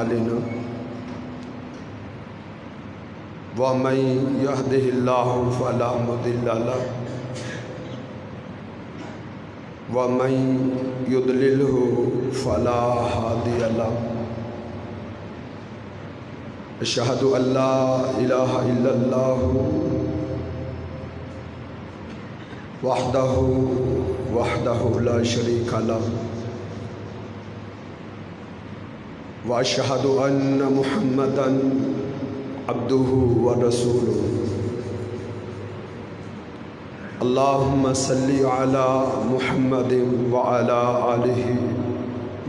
علينا ومن يهده الله فلا مضل له ومن يضلله فلا هادي له أشهد أن لا إله إلا الله وحده لا شريك له وأشهد أن محمدًا عبده ورسوله اللهم صل على محمد وعلى آله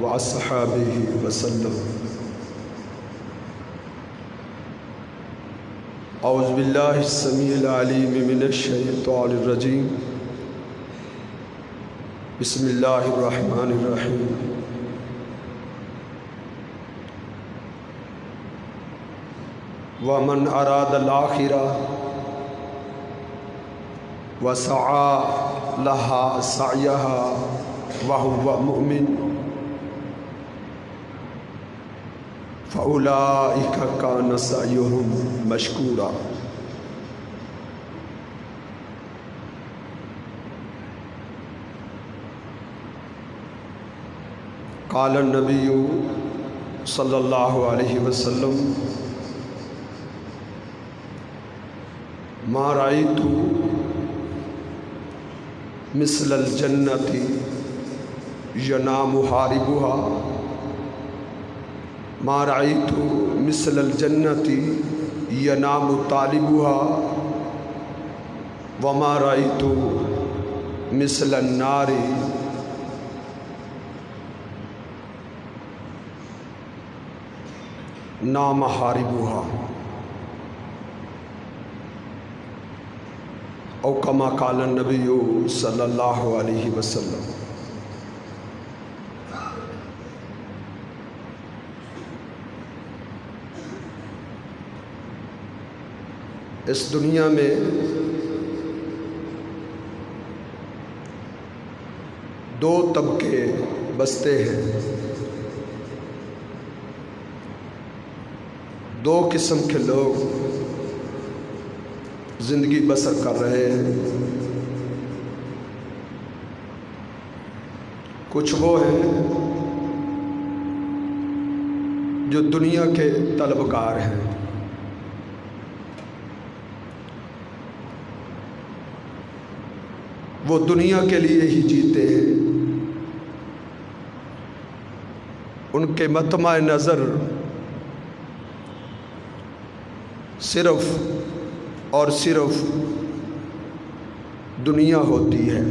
وأصحابه وسلم أعوذ بالله السميع العليم من الشيطان الرجيم بسم الله الرحمن الرحيم ومن أراد الآخرة وسعى لها سعيها وهو مؤمن فأولئك كان سعيهم مشكورا قال النبي صلى الله عليه وسلم ما رأيت مثل الجنة ينام حاربها ما رأيت مثل الجنة ينام طالبها وما رأيت مثل النار نام حاربها او کما قال النبی صلی اللہ علیہ وسلم۔ اس دنیا میں دو طبقے بستے ہیں، دو قسم کے لوگ زندگی بسر کر رہے ہیں۔ کچھ وہ ہیں جو دنیا کے طلبکار ہیں، وہ دنیا کے لیے ہی جیتے ہیں، ان کے مطمع نظر صرف اور صرف دنیا ہوتی ہے۔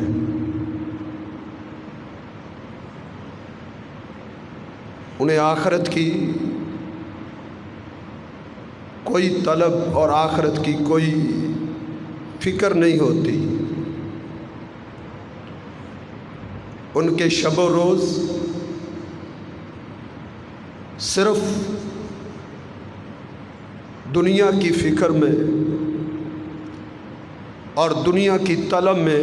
انہیں آخرت کی کوئی طلب اور آخرت کی کوئی فکر نہیں ہوتی۔ ان کے شب و روز صرف دنیا کی فکر میں اور دنیا کی طلب میں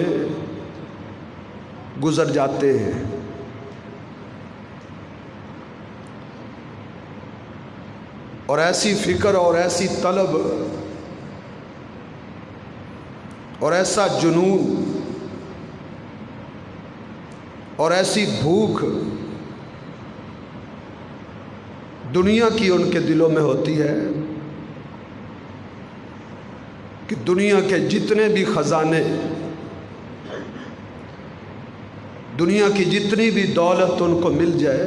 گزر جاتے ہیں۔ اور ایسی فکر اور ایسی طلب اور ایسا جنون اور ایسی بھوک دنیا کی ان کے دلوں میں ہوتی ہے کہ دنیا کے جتنے بھی خزانے، دنیا کی جتنی بھی دولت ان کو مل جائے،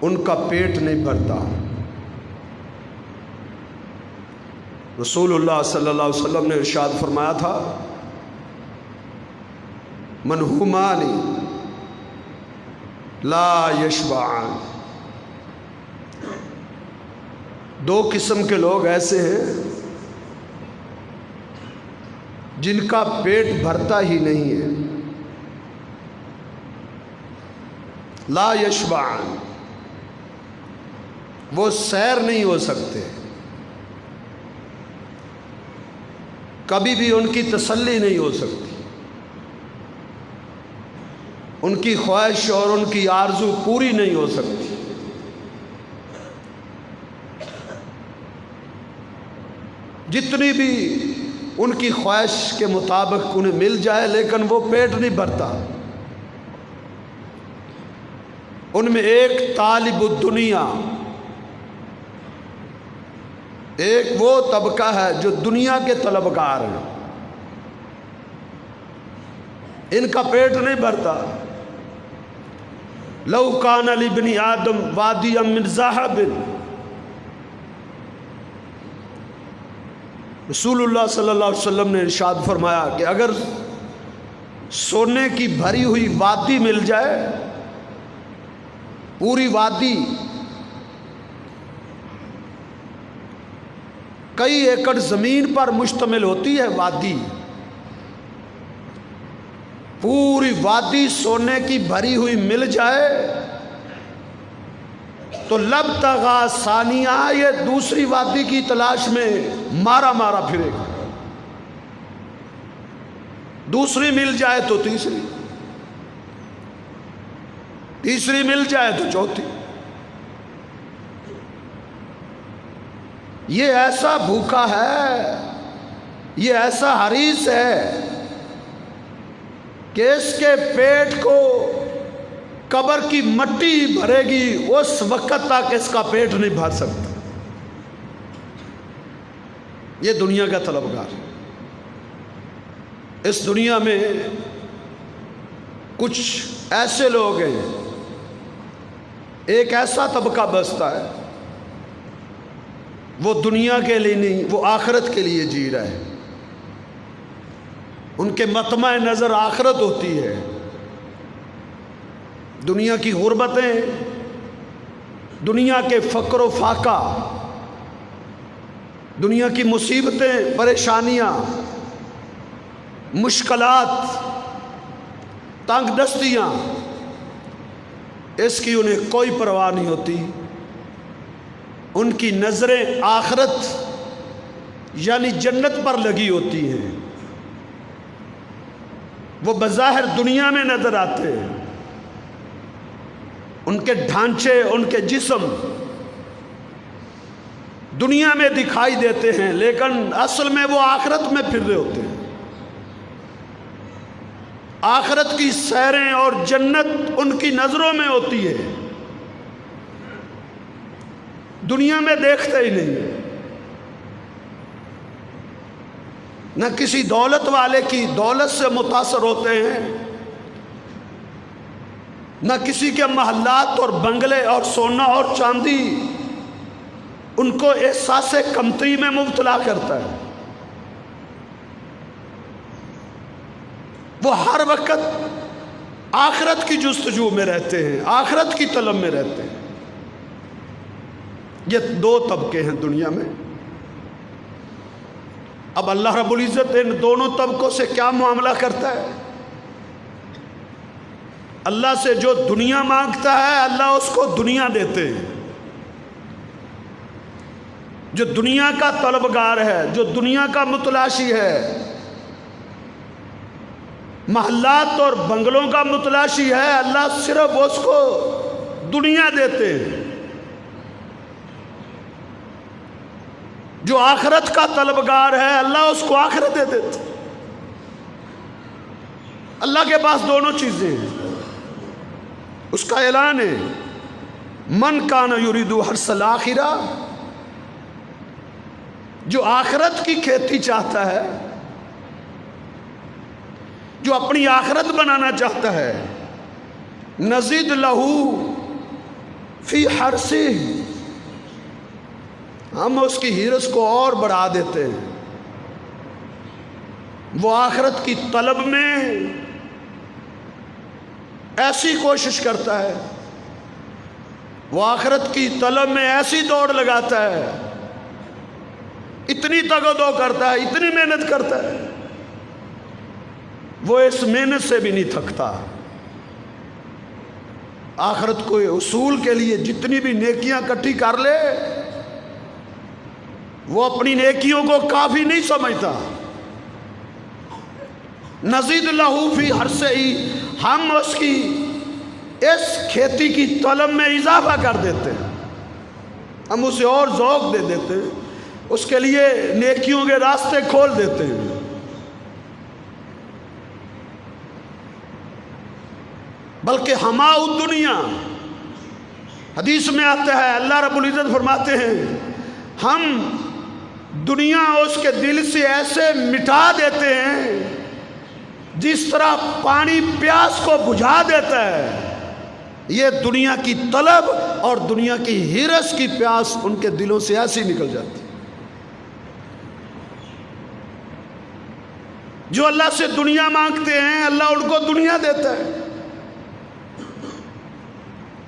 ان کا پیٹ نہیں بھرتا۔ رسول اللہ صلی اللہ علیہ وسلم نے ارشاد فرمایا تھا، منہومان لا یشبعان، دو قسم کے لوگ ایسے ہیں جن کا پیٹ بھرتا ہی نہیں ہے۔ لا یشبعان، وہ سیر نہیں ہو سکتے، کبھی بھی ان کی تسلی نہیں ہو سکتی، ان کی خواہش اور ان کی آرزو پوری نہیں ہو سکتی۔ جتنی بھی ان کی خواہش کے مطابق انہیں مل جائے لیکن وہ پیٹ نہیں بھرتا۔ ان میں ایک طالب الدنیا، ایک وہ طبقہ ہے جو دنیا کے طلبگار ہیں، ان کا پیٹ نہیں بھرتا۔ لو کان لابن آدم وادی من ذہب، رسول اللہ صلی اللہ علیہ وسلم نے ارشاد فرمایا کہ اگر سونے کی بھری ہوئی وادی مل جائے، پوری وادی کئی ایکڑ زمین پر مشتمل ہوتی ہے، وادی، پوری وادی سونے کی بھری ہوئی مل جائے تو لبتغا ثانیہ، یہ دوسری وادی کی تلاش میں مارا مارا پھرے گا۔ دوسری مل جائے تو تیسری، تیسری مل جائے تو چوتھی۔ یہ ایسا بھوکا ہے، یہ ایسا حریص ہے کہ اس کے پیٹ کو قبر کی مٹی بھرے گی، اس وقت تک اس کا پیٹ نہیں بھر سکتا۔ یہ دنیا کا طلبگار۔ اس دنیا میں کچھ ایسے لوگ ہیں، ایک ایسا طبقہ بستا ہے، وہ دنیا کے لیے نہیں، وہ آخرت کے لیے جی رہا ہے۔ ان کے مطمع نظر آخرت ہوتی ہے۔ دنیا کی غربتیں، دنیا کے فقر و فاقہ، دنیا کی مصیبتیں، پریشانیاں، مشکلات، تنگ دستیاں، اس کی انہیں کوئی پرواہ نہیں ہوتی۔ ان کی نظریں آخرت یعنی جنت پر لگی ہوتی ہیں۔ وہ بظاہر دنیا میں نظر آتے ہیں، ان کے ڈھانچے، ان کے جسم دنیا میں دکھائی دیتے ہیں، لیکن اصل میں وہ آخرت میں پھر رہے ہوتے ہیں۔ آخرت کی سیریں اور جنت ان کی نظروں میں ہوتی ہے، دنیا میں دیکھتے ہی نہیں۔ نہ کسی دولت والے کی دولت سے متاثر ہوتے ہیں، نہ کسی کے محلات اور بنگلے اور سونا اور چاندی ان کو احساس کمتری میں مبتلا کرتا ہے۔ وہ ہر وقت آخرت کی جستجو میں رہتے ہیں، آخرت کی طلب میں رہتے ہیں۔ یہ دو طبقے ہیں دنیا میں۔ اب اللہ رب العزت ان دونوں طبقوں سے کیا معاملہ کرتا ہے؟ اللہ سے جو دنیا مانگتا ہے، اللہ اس کو دنیا دیتے ہیں۔ جو دنیا کا طلبگار ہے، جو دنیا کا متلاشی ہے، محلات اور بنگلوں کا متلاشی ہے، اللہ صرف اس کو دنیا دیتے ہیں۔ جو آخرت کا طلبگار ہے، اللہ اس کو آخرت دے دیتے۔ اللہ کے پاس دونوں چیزیں ہیں۔ اس کا اعلان ہے، من کان یرید حرث الآخرہ، جو آخرت کی کھیتی چاہتا ہے، جو اپنی آخرت بنانا چاہتا ہے، نزید لہو فی حرثہ، ہم اس کی ہرس کو اور بڑھا دیتے ہیں۔ وہ آخرت کی طلب میں ایسی کوشش کرتا ہے، وہ آخرت کی طلب میں ایسی دوڑ لگاتا ہے، اتنی تگ و دو کرتا ہے، اتنی محنت کرتا ہے، وہ اس محنت سے بھی نہیں تھکتا۔ آخرت کو اصول کے لیے جتنی بھی نیکیاں اکٹھی کر لے، وہ اپنی نیکیوں کو کافی نہیں سمجھتا۔ نزید لہو فی حرثہ، ہم اس کی اس کھیتی کی طلب میں اضافہ کر دیتے ہیں، ہم اسے اور ذوق دے دیتے ہیں، اس کے لیے نیکیوں کے راستے کھول دیتے ہیں۔ بلکہ ہماؤ دنیا، حدیث میں آتا ہے اللہ رب العزت فرماتے ہیں ہم دنیا اس کے دل سے ایسے مٹا دیتے ہیں جس طرح پانی پیاس کو بجھا دیتا ہے۔ یہ دنیا کی طلب اور دنیا کی ہرس کی پیاس ان کے دلوں سے ایسی نکل جاتی ہے۔ جو اللہ سے دنیا مانگتے ہیں اللہ ان کو دنیا دیتا ہے۔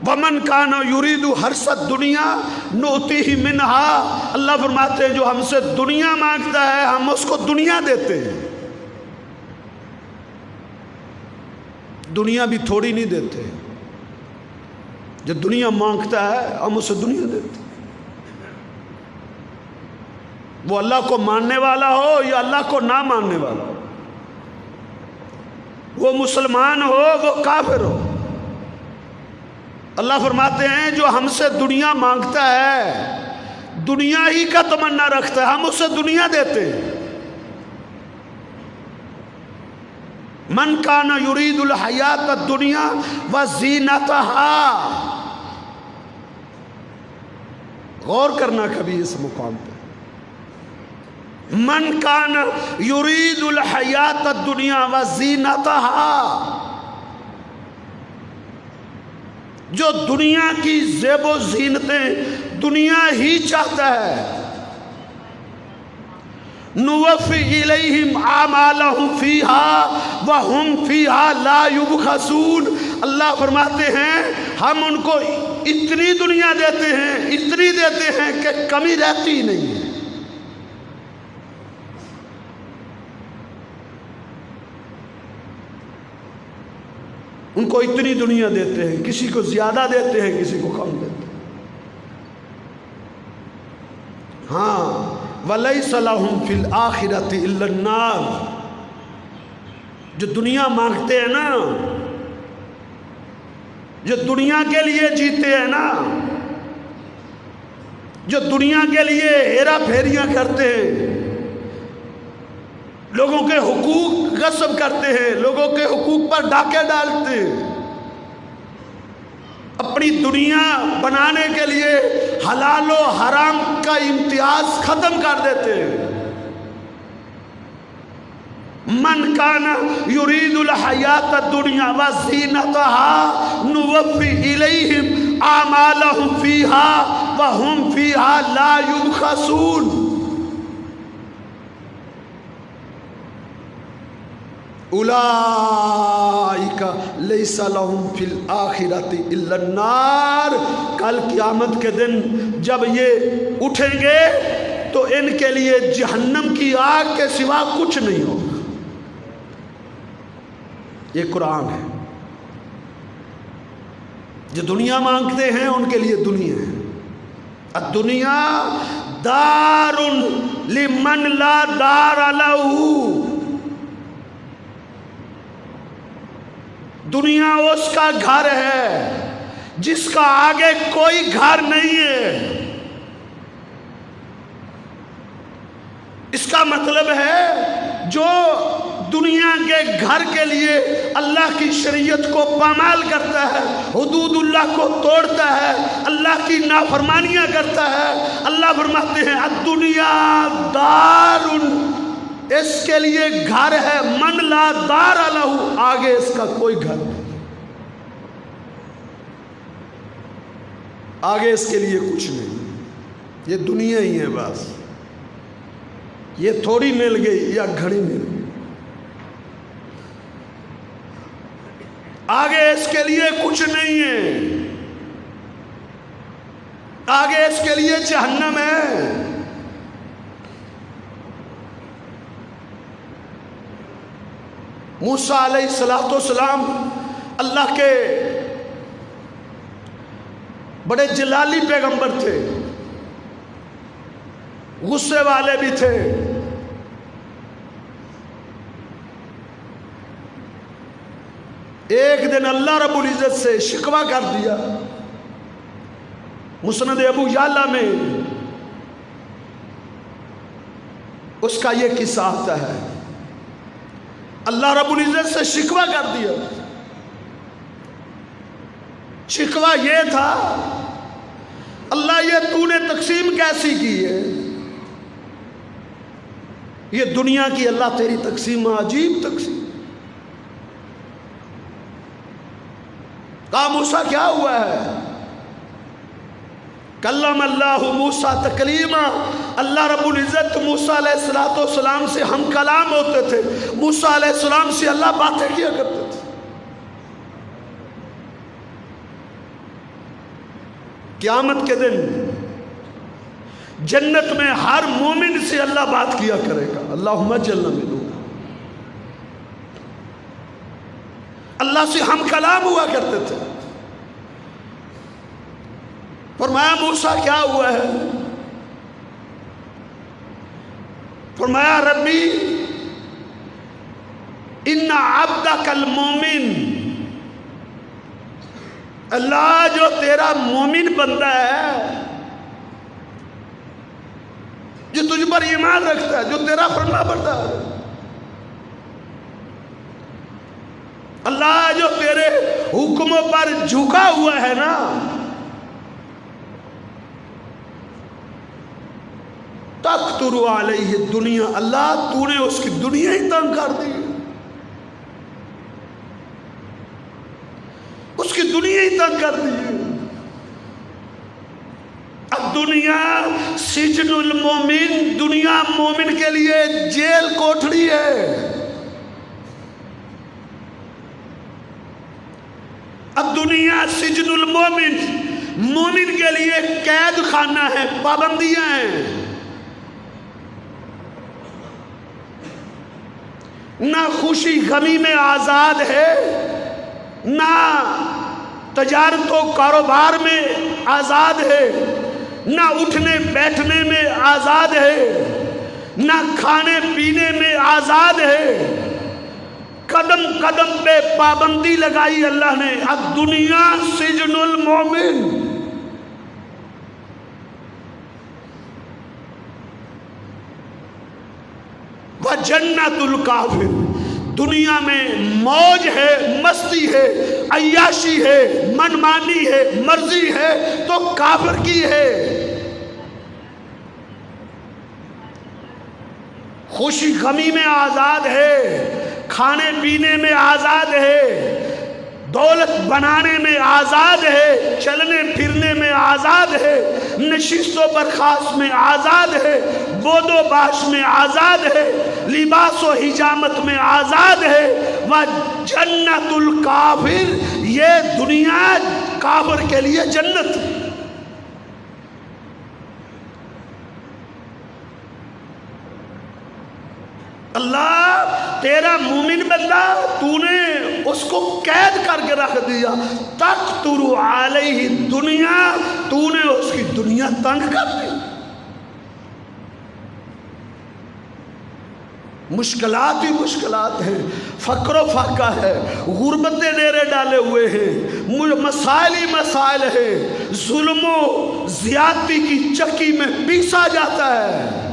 وَمَنْ كَانَ يُرِيدُ حَرْثَ الدُّنْيَا نُؤْتِهِ مِنْهَا، اللہ فرماتے ہیں جو ہم سے دنیا مانگتا ہے ہم اس کو دنیا دیتے ہیں۔ دنیا بھی تھوڑی نہیں دیتے، جو دنیا مانگتا ہے ہم اسے دنیا دیتے ہیں۔ وہ اللہ کو ماننے والا ہو یا اللہ کو نہ ماننے والا ہو، وہ مسلمان ہو وہ کافر ہو، اللہ فرماتے ہیں جو ہم سے دنیا مانگتا ہے دنیا ہی کا تمنا رکھتا ہے ہم اسے دنیا دیتے ہیں۔ من کان یرید الحیات الدنیا وزینتہا، غور کرنا کبھی اس مقام پہ، من کان یرید الحیات الدنیا وزینتہا، جو دنیا کی زیب و زینتیں دنیا ہی چاہتا ہے، نوفی الیہم اعمالہم فیہا وہم فیہا لا یبخسون، اللہ فرماتے ہیں ہم ان کو اتنی دنیا دیتے ہیں اتنی دیتے ہیں کہ کمی رہتی ہی نہیں ہے۔ ان کو اتنی دنیا دیتے ہیں، کسی کو زیادہ دیتے ہیں کسی کو کم دیتے ہیں۔ ہاں وَلَيْسَ لَهُمْ فِي الْآخِرَةِ إِلَّا النَّارُ، جو دنیا مانگتے ہیں نا، جو دنیا کے لیے جیتے ہیں نا، جو دنیا کے لیے ہیرا پھیریاں کرتے ہیں، لوگوں کے حقوق غصب کرتے ہیں، لوگوں کے حقوق پر ڈاکے ڈالتے ہیں، اپنی دنیا بنانے کے لیے حلال و حرام کا امتیاز ختم کر دیتے ہیں۔ من کان یرید الحیات الدنیا وزینتہا نوفی الیہم اعمالہم فیہا وہم فیہا لا یبخسون، اولئک لیس لہم فی الآخرۃ الا النار، کل قیامت کے دن جب یہ اٹھیں گے تو ان کے لیے جہنم کی آگ کے سوا کچھ نہیں ہوگا۔ یہ قرآن ہے، جو دنیا مانگتے ہیں ان کے لیے دنیا ہے۔ الدنیا دار لمن لا دار لہ، دنیا اس کا گھر ہے جس کا آگے کوئی گھر نہیں ہے۔ اس کا مطلب ہے جو دنیا کے گھر کے لیے اللہ کی شریعت کو پامال کرتا ہے، حدود اللہ کو توڑتا ہے، اللہ کی نافرمانیاں کرتا ہے، اللہ فرماتے ہیں الدنیا دار، اس کے لیے گھر ہے من لا دار لہ، آگے اس کا کوئی گھر نہیں، آگے اس کے لیے کچھ نہیں، یہ دنیا ہی ہے بس، یہ تھوڑی مل گئی یا گھڑی مل گئی، آگے اس کے لیے کچھ نہیں ہے، آگے اس کے لیے جہنم ہے۔ موسیٰ علیہ السلام اللہ کے بڑے جلالی پیغمبر تھے، غصے والے بھی تھے، ایک دن اللہ رب العزت سے شکوہ کر دیا۔ مسند ابو یعلا میں اس کا یہ قصہ آتا ہے، اللہ رب العزت سے شکوہ کر دیا۔ شکوہ یہ تھا، اللہ یہ تو نے تقسیم کیسی کی ہے؟ یہ دنیا کی اللہ تیری تقسیم عجیب تقسیم۔ کہا موسیٰ کیا ہوا ہے؟ کلم اللہ موسیٰ تکلیما، اللہ رب العزت موسیٰ علیہ السلام سے ہم کلام ہوتے تھے، موسیٰ علیہ السلام سے اللہ باتیں کیا کرتے تھے۔ قیامت کے دن جنت میں ہر مومن سے اللہ بات کیا کرے گا، اللہم اجعلنا منہم۔ اللہ سے ہم کلام ہوا کرتے تھے۔ فرمایا موسیٰ کیا ہوا ہے؟ فرمایا ربی ان عبدک المومن، اللہ جو تیرا مومن بندہ ہے، جو تجھ پر ایمان رکھتا ہے، جو تیرا فرما بردار ہے، اللہ جو تیرے حکموں پر جھکا ہوا ہے نا، تقتر علیہ دنیا، اللہ تو نے اس کی دنیا ہی تنگ کر دی، اس کی دنیا ہی تنگ کر دی۔ اب دنیا سجن المومن، دنیا مومن کے لیے جیل کوٹڑی ہے۔ اب دنیا سجن المومن، مومن کے لیے قید خانہ ہے، پابندیاں ہیں، نہ خوشی غمی میں آزاد ہے، نہ تجارت و کاروبار میں آزاد ہے، نہ اٹھنے بیٹھنے میں آزاد ہے، نہ کھانے پینے میں آزاد ہے، قدم قدم پہ پابندی لگائی اللہ نے۔ اب دنیا سجن المومن، وجنت الکافر، دنیا میں موج ہے، مستی ہے، عیاشی ہے، منمانی ہے، مرضی ہے تو کافر کی ہے۔ خوشی غمی میں آزاد ہے، کھانے پینے میں آزاد ہے، دولت بنانے میں آزاد ہے، چلنے پھرنے میں آزاد ہے، نشست و برخاست میں آزاد ہے، بود و باش میں آزاد ہے، لباس و حجامت میں آزاد ہے۔ وَجَنَّةُ الْكَافِرِ، یہ دنیا کافر کے لیے جنت۔ اللہ تیرا مومن بندہ تو نے اس کو قید کر کے رکھ دیا، تقتر علیہ دنیا، تو نے اس کی دنیا تنگ کر دی۔ مشکلات ہی مشکلات ہیں، فقر و فاقہ ہے، غربتیں ڈیرے ڈالے ہوئے ہیں، مسائل ہی مسائل ہیں، ظلم و زیادتی کی چکی میں پیسا جاتا ہے۔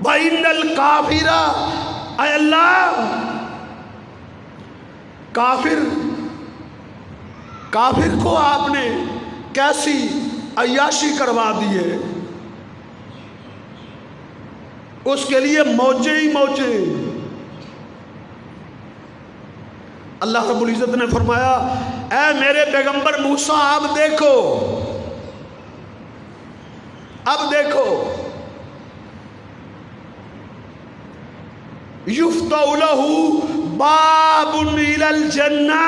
وَإِنَّ الْكَافِرَ، اے اللہ کافر کو آپ نے کیسی عیاشی کروا دی ہے، اس کے لیے موجیں ہی موجیں۔ اللہ رب العزت نے فرمایا اے میرے پیغمبر موسیٰ اب دیکھو، اب دیکھو، یفتح لہ باب الی الجنہ،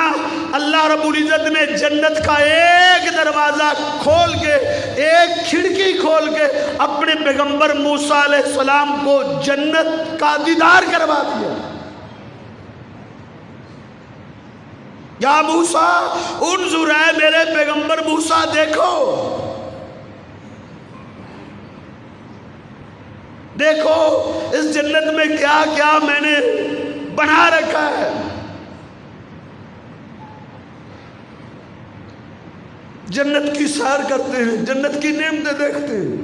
اللہ رب العزت نے جنت کا ایک دروازہ کھول کے، ایک کھڑکی کھول کے اپنے پیغمبر موسیٰ علیہ السلام کو جنت کا دیدار کروا دیا۔ یا موسیٰ انظر، اے میرے پیغمبر موسیٰ دیکھو، دیکھو اس جنت میں کیا کیا میں نے بنا رکھا ہے۔ جنت کی سیر کرتے ہیں، جنت کی نعمتیں دیکھتے ہیں،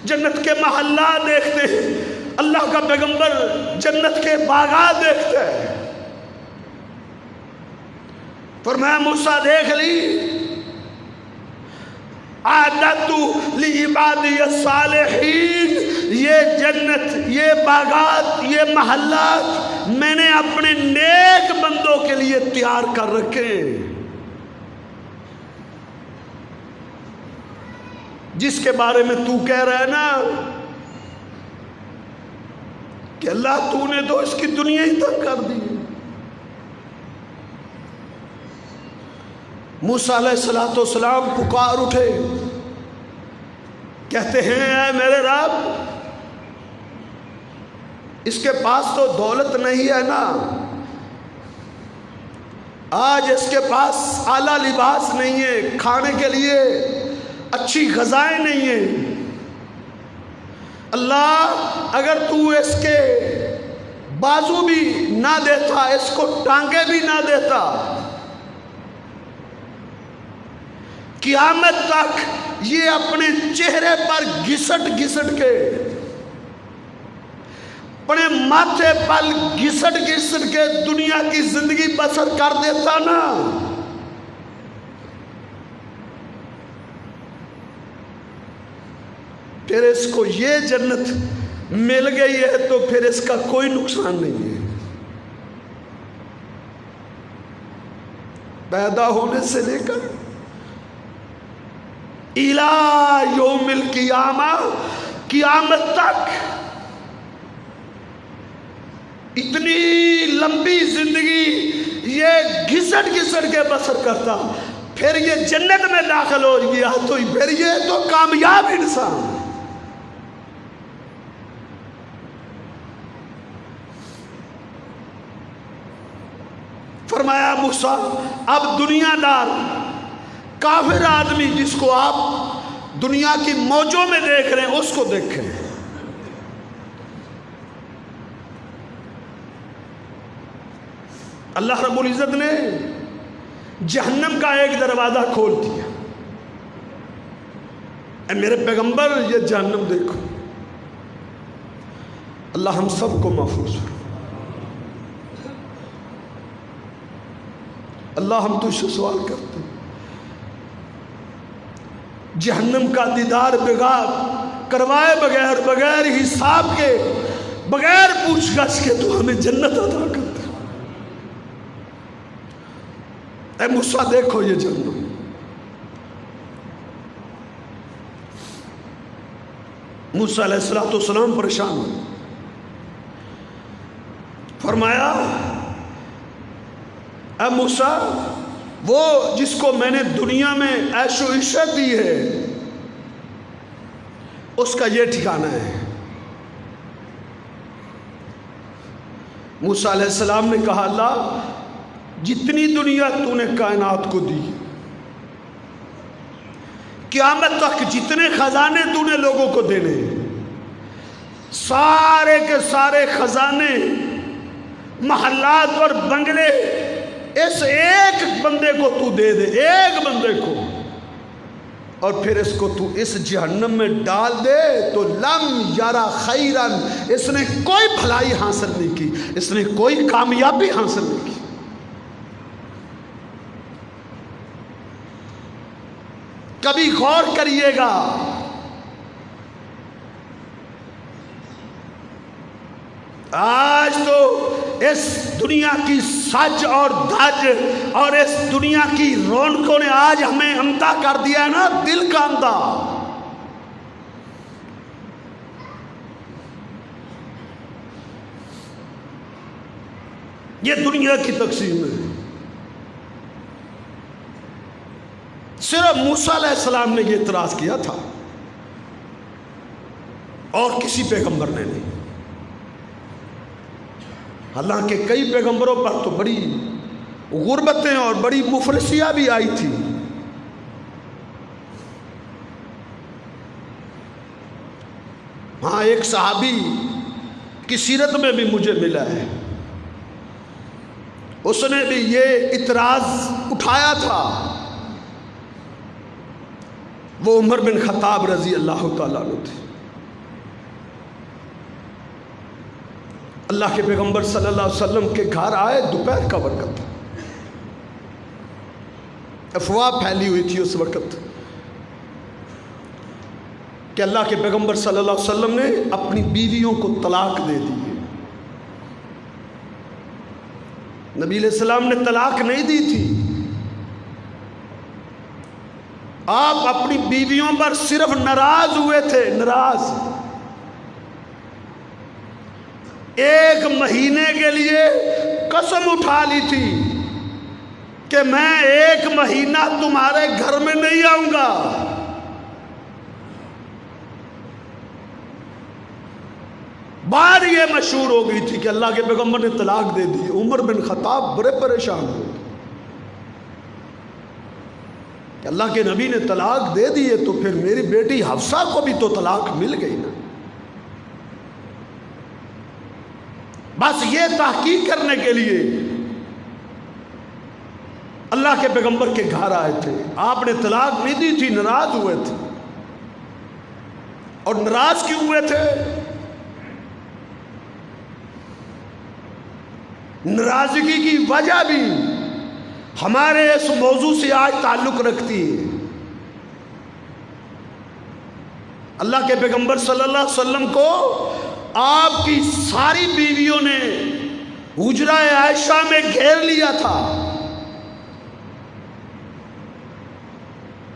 جنت کے محلات دیکھتے ہیں، اللہ کا پیغمبر جنت کے باغات دیکھتے ہیں۔ فرمایا موسیٰ دیکھ لی، اعددت لعبادی الصالحین، یہ جنت، یہ باغات، یہ محلات میں نے اپنے نیک بندوں کے لیے تیار کر رکھے۔ جس کے بارے میں تو کہہ رہا ہے نا کہ اللہ تو نے تو اس کی دنیا ہی تنگ کر دی۔ موسیٰ علیہ السلام پکار اٹھے، کہتے ہیں اے میرے رب، اس کے پاس تو دولت نہیں ہے نا، آج اس کے پاس اعلیٰ لباس نہیں ہے، کھانے کے لیے اچھی غذائیں نہیں ہیں، اللہ اگر تو اس کے بازو بھی نہ دیتا، اس کو ٹانگیں بھی نہ دیتا، قیامت تک یہ اپنے چہرے پر گھسٹ گھسٹ کے، اپنے ماتھے پر گھسٹ گھسٹ کے دنیا کی زندگی بسر کر دیتا نا، پھر اس کو یہ جنت مل گئی ہے تو پھر اس کا کوئی نقصان نہیں ہے۔ پیدا ہونے سے لے کر الی یوم القیامہ، قیامت تک اتنی لمبی زندگی یہ گھسٹ گھسٹ کے بسر کرتا، پھر یہ جنت میں داخل ہو گیا تو پھر یہ تو کامیاب انسان۔ فرمایا موسیٰ اب دنیا دار کافر آدمی جس کو آپ دنیا کی موجوں میں دیکھ رہے ہیں اس کو دیکھیں۔ اللہ رب العزت نے جہنم کا ایک دروازہ کھول دیا، اے میرے پیغمبر یہ جہنم دیکھو۔ اللہ ہم سب کو محفوظ کرو۔ اللہ ہم تجھ سے سوال کرتے ہیں، جہنم کا دیدار بغیر کروائے بغیر حساب کے، بغیر پوچھ گچھ کے تو ہمیں جنت عطا کرتے۔ اے موسیٰ دیکھو یہ جہنم۔ موسیٰ علیہ السلام پریشان ہوئے، فرمایا اے موسیٰ وہ جس کو میں نے دنیا میں عیش و عشرت دی ہے اس کا یہ ٹھکانہ ہے۔ موسیٰ علیہ السلام نے کہا اللہ جتنی دنیا تو نے کائنات کو دی، قیامت تک جتنے خزانے تو نے لوگوں کو دینے، سارے کے سارے خزانے، محلات اور بنگلے اس ایک بندے کو تو دے دے، ایک بندے کو، اور پھر اس کو تو اس جہنم میں ڈال دے تو لم یرا خیرن، اس نے کوئی بھلائی حاصل نہیں کی، اس نے کوئی کامیابی حاصل نہیں کی۔ کبھی غور کریے گا، آج تو اس دنیا کی سج اور دھج اور اس دنیا کی رونقوں نے آج ہمیں اندھا کر دیا ہے نا، دل کا اندھا۔ یہ دنیا کی تقسیم ہے۔ صرف موسیٰ علیہ السلام نے یہ اعتراض کیا تھا اور کسی پیغمبر نے نہیں، حالانکہ کئی پیغمبروں پر تو بڑی غربتیں اور بڑی مفلسیاں بھی آئی تھی۔ ہاں ایک صحابی کی سیرت میں بھی مجھے ملا ہے، اس نے بھی یہ اعتراض اٹھایا تھا وہ عمر بن خطاب رضی اللہ تعالیٰ عنہ تھے۔ اللہ کے پیغمبر صلی اللہ علیہ وسلم کے گھر آئے، دوپہر کا وقت تھا، افواہ پھیلی ہوئی تھی اس وقت کہ اللہ کے پیغمبر صلی اللہ علیہ وسلم نے اپنی بیویوں کو طلاق دے دی ہے۔ نبی علیہ السلام نے طلاق نہیں دی تھی، آپ اپنی بیویوں پر صرف ناراض ہوئے تھے، ناراض۔ ایک مہینے کے لیے قسم اٹھا لی تھی کہ میں ایک مہینہ تمہارے گھر میں نہیں آؤں گا۔ بعد یہ مشہور ہو گئی تھی کہ اللہ کے پیغمبر نے طلاق دے دی۔ عمر بن خطاب بڑے پریشان ہوئے کہ اللہ کے نبی نے طلاق دے دی ہے تو پھر میری بیٹی حفصہ کو بھی تو طلاق مل گئی نا۔ بس یہ تحقیق کرنے کے لیے اللہ کے پیغمبر کے گھر آئے تھے۔ آپ نے طلاق نہیں دی تھی، ناراض ہوئے تھے۔ اور ناراض کیوں ہوئے تھے؟ ناراضگی کی وجہ بھی ہمارے اس موضوع سے آج تعلق رکھتی ہے۔ اللہ کے پیغمبر صلی اللہ علیہ وسلم کو آپ کی ساری بیویوں نے حجرہ عائشہ میں گھیر لیا تھا،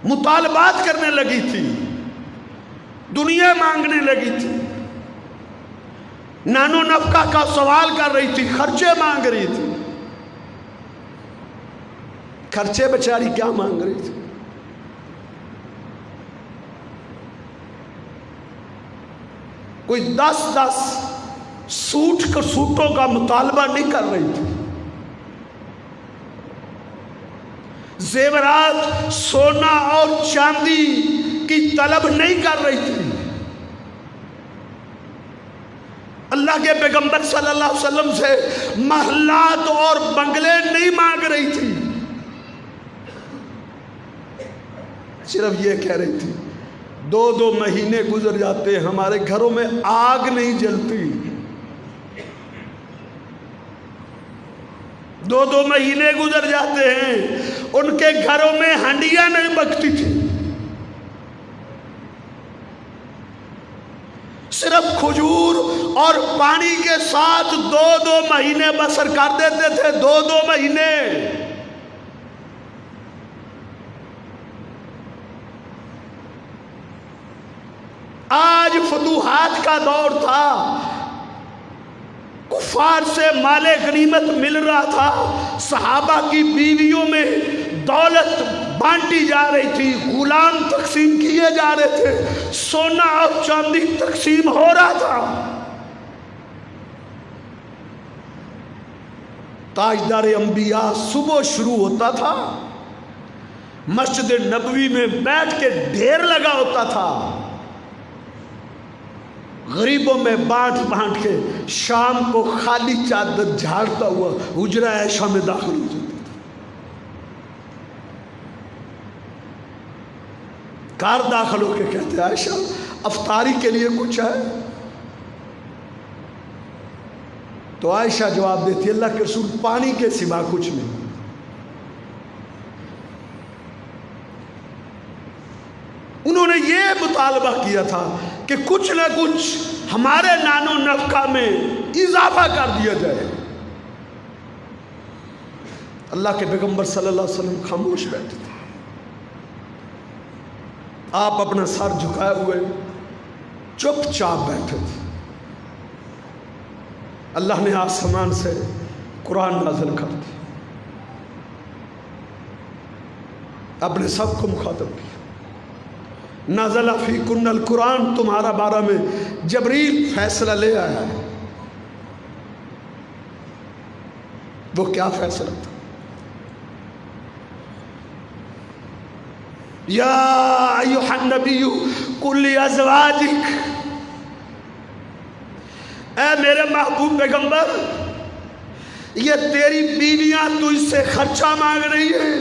مطالبات کرنے لگی تھی، دنیا مانگنے لگی تھی، نانو نفقہ کا سوال کر رہی تھی، خرچے مانگ رہی تھی۔ خرچے بیچاری کیا مانگ رہی تھی؟ کوئی 10 سوٹوں کا مطالبہ نہیں کر رہی تھی، زیورات سونا اور چاندی کی طلب نہیں کر رہی تھی۔ اللہ کے پیغمبر صلی اللہ علیہ وسلم سے محلات اور بنگلے نہیں مانگ رہی تھی، صرف یہ کہہ رہی تھی 2 مہینے گزر جاتے ہیں، ہمارے گھروں میں آگ نہیں جلتی، 2 مہینے گزر جاتے ہیں، ان کے گھروں میں ہنڈیاں نہیں پکتی تھی، صرف کھجور اور پانی کے ساتھ 2 مہینے بسر کر دیتے تھے، 2 مہینے۔ آج فتوحات کا دور تھا، کفار سے مال غنیمت مل رہا تھا، صحابہ کی بیویوں میں دولت بانٹی جا رہی تھی، غلام تقسیم کیے جا رہے تھے، سونا اور چاندی تقسیم ہو رہا تھا۔ تاجدار انبیاء صبح شروع ہوتا تھا، مسجد نبوی میں بیٹھ کے ڈھیر لگا ہوتا تھا، غریبوں میں بانٹ کے شام کو خالی چادر جھاڑتا ہوا حجرہ عائشہ میں داخل ہو جاتا تھا۔ کار داخل ہو کے کہتے عائشہ افطاری کے لیے کچھ ہے؟ تو عائشہ جواب دیتی اللہ کے رسول پانی کے سوا کچھ نہیں۔ انہوں نے یہ مطالبہ کیا تھا کہ کچھ نہ کچھ ہمارے نانو نفقہ میں اضافہ کر دیا جائے۔ اللہ کے پیغمبر صلی اللہ علیہ وسلم خاموش بیٹھے تھے، آپ اپنا سر جھکائے ہوئے چپ چاپ بیٹھے تھے۔ اللہ نے آسمان سے قرآن نازل کر دی، اپنے سب کو مخاطب کیا، نازل فی کن القرآن، تمہارا بارہ میں جبریل فیصلہ لے آیا ہے۔ وہ کیا فیصلہ تھا؟ یا ایھا النبی قل لازواجک، اے میرے محبوب پیغمبر یہ تیری بیویاں تجھ سے خرچہ مانگ رہی ہیں،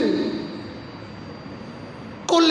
قل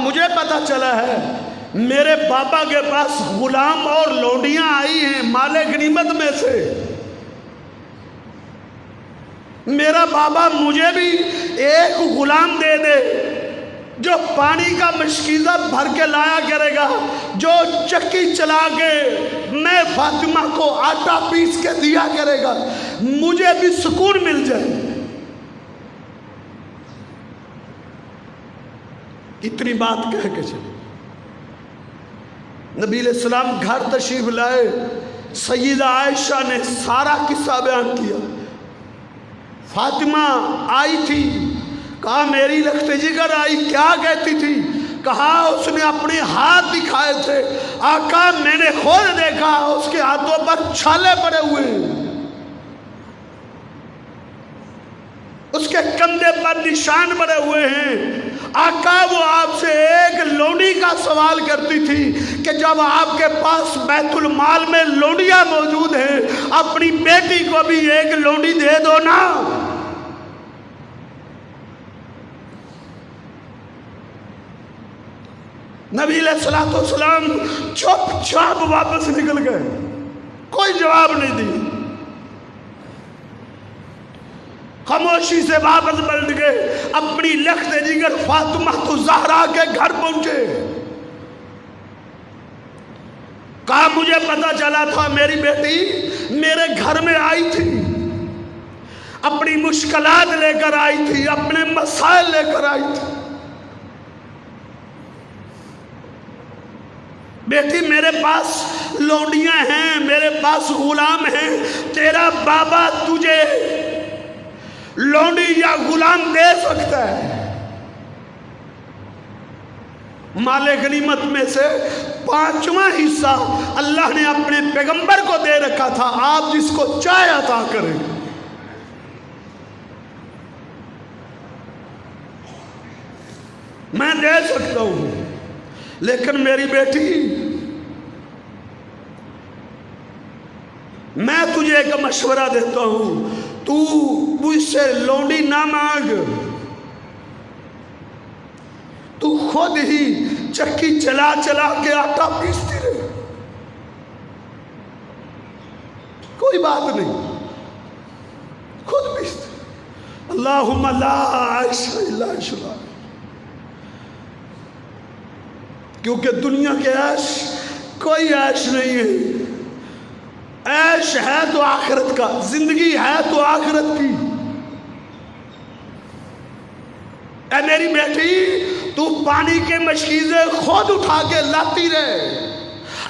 مجھے پتا چلا ہے میرے بابا کے پاس غلام اور لونڈیاں آئی ہیں مال غنیمت میں سے، میرا بابا مجھے بھی ایک غلام دے دے جو پانی کا مشکیزہ بھر کے لایا کرے گا، جو چکی چلا کے میں فاطمہ کو آٹا پیس کے دیا کرے گا، مجھے بھی سکون مل جائے۔ اتنی بات کہہ کے چلے نبی علیہ السلام گھر تشریف لائے، سیدہ عائشہ نے سارا قصہ بیان کیا۔ فاطمہ آئی تھی، کہا میری لخت جگر آئی، کیا کہتی تھی؟ کہا اس نے اپنے ہاتھ دکھائے تھے، آقا میں نے خود دیکھا اس کے ہاتھوں پر چھالے پڑے ہوئے ہیں، اس کے کندھے پر نشان پڑے ہوئے ہیں۔ آقا وہ آپ سے ایک لونڈی کا سوال کرتی تھی کہ جب آپ کے پاس بیت المال میں لونڈیاں موجود ہیں، اپنی بیٹی کو بھی ایک لونڈی دے دو نا۔ نبی علیہ السلام چپ چاپ واپس نکل گئے، کوئی جواب نہیں دی، خاموشی سے واپس پلٹ گئے، اپنی لخت جگر فاطمہ الزہرا کے گھر پہنچے۔ کہا مجھے پتا چلا تھا میری بیٹی میرے گھر میں آئی تھی، اپنی مشکلات لے کر آئی تھی، اپنے مسائل لے کر آئی تھی۔ بیٹی میرے پاس لونڈیاں ہیں، میرے پاس غلام ہیں، تیرا بابا تجھے لونڈی یا غلام دے سکتا ہے۔ مال غنیمت میں سے 5واں حصہ اللہ نے اپنے پیغمبر کو دے رکھا تھا، آپ جس کو چاہے عطا کریں۔ میں دے سکتا ہوں، لیکن میری بیٹی میں تجھے ایک مشورہ دیتا ہوں، تو مجھ سے لونڈی نہ مانگ، تو خود ہی چکی چلا چلا کے آٹا پیستی رہے، کوئی بات نہیں، خود پیستی۔ اللہم لا عیش الا عیشنا، کیونکہ دنیا کے عیش کوئی عیش نہیں ہے، عیش ہے تو آخرت کا، زندگی ہے تو آخرت کی۔ اے میری بیٹی تو پانی کے مشکیزیں خود اٹھا کے لاتی رہے،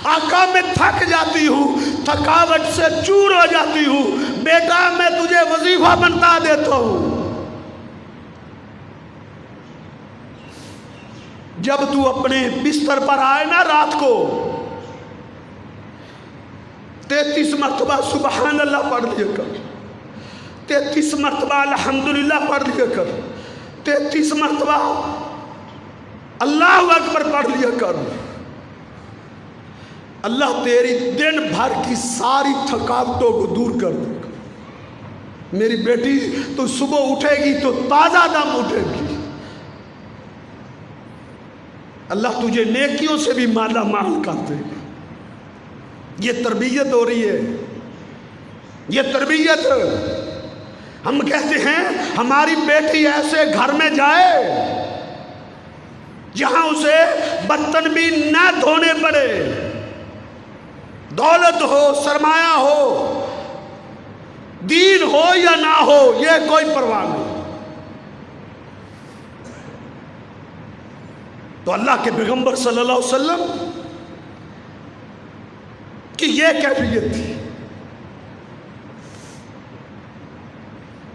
آقا میں تھک جاتی ہوں، تھکاوٹ سے چور ہو جاتی ہوں، بیٹا میں تجھے وظیفہ بنتا دیتا ہوں۔ جب تو اپنے بستر پر آئے نا رات کو 33 مرتبہ سبحان اللہ پڑھ لیا کر، 33 مرتبہ الحمدللہ پڑھ لیا کر، 33 مرتبہ اللہ اکبر پڑھ لیا کر۔ اللہ تیری دن بھر کی ساری تھکاوٹوں کو دور کر دے گا۔ میری بیٹی تو صبح اٹھے گی تو تازہ دم اٹھے گی، اللہ تجھے نیکیوں سے بھی مالا مال کر دے گا۔ یہ تربیت ہو رہی ہے، یہ تربیت۔ ہم کہتے ہیں ہماری بیٹی ایسے گھر میں جائے جہاں اسے برتن بھی نہ دھونے پڑے، دولت ہو، سرمایہ ہو، دین ہو یا نہ ہو، یہ کوئی پرواہ نہیں۔ تو اللہ کے پیغمبر صلی اللہ علیہ وسلم کی یہ کیفیت تھی۔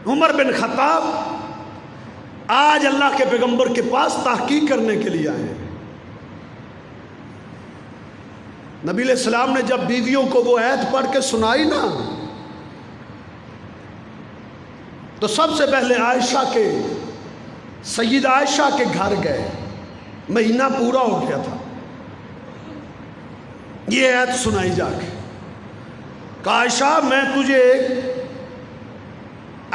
عمر بن خطاب آج اللہ کے پیغمبر کے پاس تحقیق کرنے کے لیے آئے۔ نبی علیہ السلام نے جب بیویوں کو وہ آیت پڑھ کے سنائی نا، تو سب سے پہلے عائشہ کے، سیدہ عائشہ کے گھر گئے، مہینہ پورا ہو گیا تھا، یہ آیت سنائی جا کے، کہ عائشہ میں تجھے ایک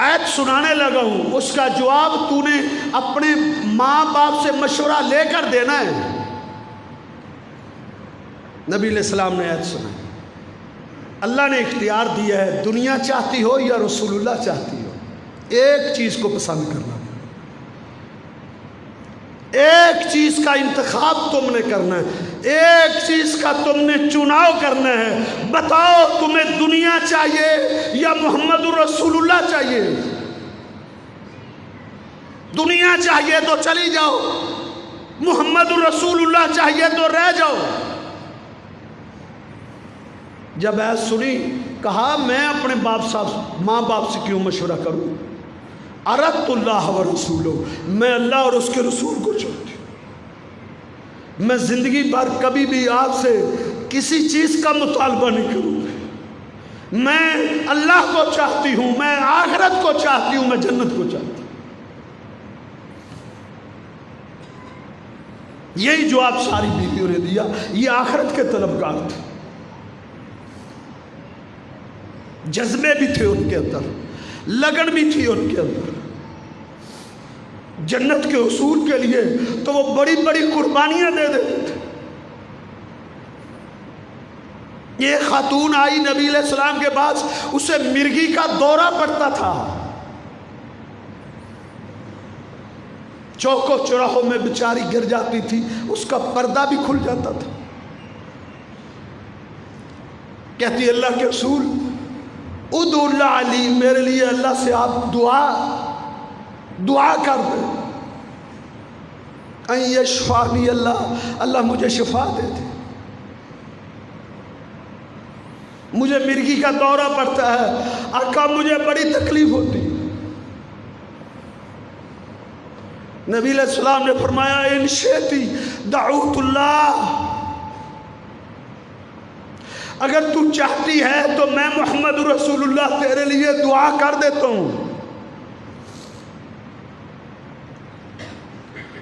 آیت سنانے لگا ہوں، اس کا جواب تو نے اپنے ماں باپ سے مشورہ لے کر دینا ہے۔ نبی علیہ السلام نے آیت سنا، اللہ نے اختیار دیا ہے، دنیا چاہتی ہو یا رسول اللہ چاہتی ہو، ایک چیز کو پسند کرنا، ایک چیز کا انتخاب تم نے کرنا ہے، ایک چیز کا تم نے چناؤ کرنا ہے۔ بتاؤ تمہیں دنیا چاہیے یا محمد رسول اللہ چاہیے؟ دنیا چاہیے تو چلی جاؤ، محمد رسول اللہ چاہیے تو رہ جاؤ۔ جب ایسا سنی، کہا میں اپنے ماں باپ سے کیوں مشورہ کروں؟ اردت اللہ و رسولہ، میں اللہ اور اس کے رسول کو چاہتی ہوں، میں زندگی بھر کبھی بھی آپ سے کسی چیز کا مطالبہ نہیں کروں گا، میں اللہ کو چاہتی ہوں، میں آخرت کو چاہتی ہوں، میں جنت کو چاہتی ہوں۔ یہی جواب ساری بیویوں نے دیا، یہ آخرت کے طلبگار تھے، جذبے بھی تھے ان کے اندر، لگن بھی تھی ان کے اندر، جنت کے حصول کے لیے تو وہ بڑی بڑی قربانیاں دے دیتے تھے۔ یہ خاتون آئی نبی علیہ السلام کے پاس، اسے مرگی کا دورہ پڑتا تھا، چوکوں چوراہوں میں بیچاری گر جاتی تھی، اس کا پردہ بھی کھل جاتا تھا۔ کہتی اللہ کے رسول ادعو اللہ علی، میرے لیے اللہ سے آپ دعا کر دیں، ان یشفانی اللہ مجھے شفا دے دے، مجھے مرگی کا دورہ پڑتا ہے، آقا مجھے بڑی تکلیف ہوتی ہے۔ نبی علیہ السلام نے فرمایا ان شئتی دعوت اللہ، اگر تو چاہتی ہے تو میں محمد رسول اللہ تیرے لیے دعا کر دیتا ہوں۔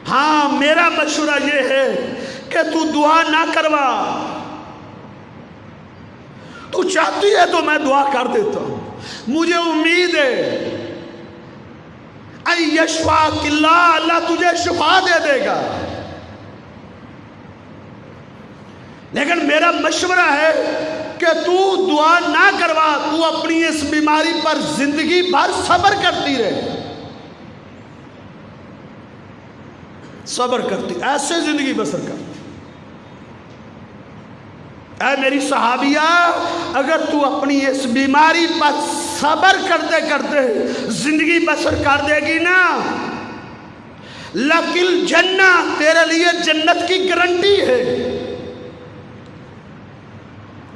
ہاں میرا مشورہ یہ ہے کہ تو دعا نہ کروا، تو چاہتی ہے تو میں دعا کر دیتا ہوں، مجھے امید ہے ان یشفاک اللہ تجھے شفا دے دے گا، لیکن میرا مشورہ ہے کہ تو دعا نہ کروا، تو اپنی اس بیماری پر زندگی بھر صبر کرتی رہے، صبر کرتی، ایسے زندگی بسر کرتی۔ اے میری صحابیہ، اگر تو اپنی اس بیماری پر صبر کرتے کرتے زندگی بسر کر دے گی نا، لکل جنہ، تیرے لیے جنت کی گارنٹی ہے،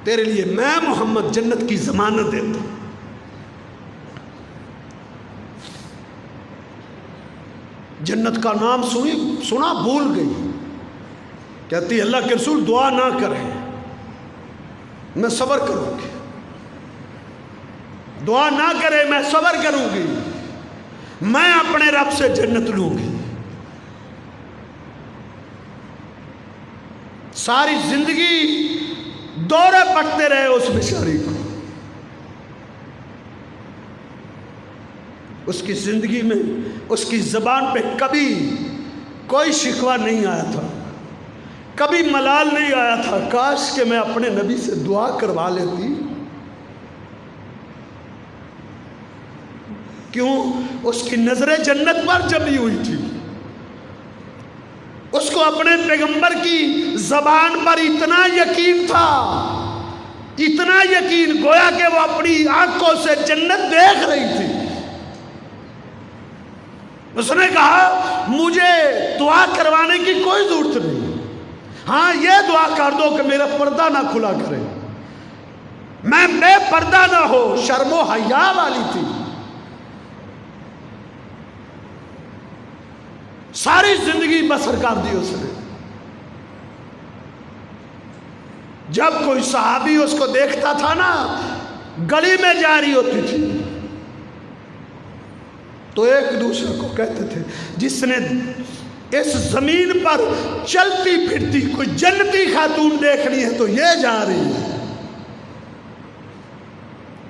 تیرے لیے میں محمد جنت کی ضمانت دیتا ہوں۔ جنت کا نام سنا بھول گئی، کہتی اللہ کے رسول دعا نہ کریں، میں صبر کروں گی، دعا نہ کرے میں صبر کروں گی، میں اپنے رب سے جنت لوں گی۔ ساری زندگی دورے پڑتے رہے اس بیچاری کو، اس کی زندگی میں اس کی زبان پہ کبھی کوئی شکوہ نہیں آیا تھا، کبھی ملال نہیں آیا تھا، کاش کہ میں اپنے نبی سے دعا کروا لیتی۔ کیوں؟ اس کی نظر جنت پر جمی ہوئی تھی، اس کو اپنے پیغمبر کی زبان پر اتنا یقین تھا، اتنا یقین، گویا کہ وہ اپنی آنکھوں سے جنت دیکھ رہی تھی۔ اس نے کہا مجھے دعا کروانے کی کوئی ضرورت نہیں، ہاں یہ دعا کر دو کہ میرا پردہ نہ کھلا کرے، میں بے پردہ نہ ہو، شرم و حیا والی تھی، ساری زندگی بسر کر دی اس نے۔ جب کوئی صحابی اس کو دیکھتا تھا نا، گلی میں جا رہی ہوتی تھی تو ایک دوسرے کو کہتے تھے جس نے اس زمین پر چلتی پھرتی کوئی جنتی خاتون دیکھنی ہے تو یہ جا رہی ہے،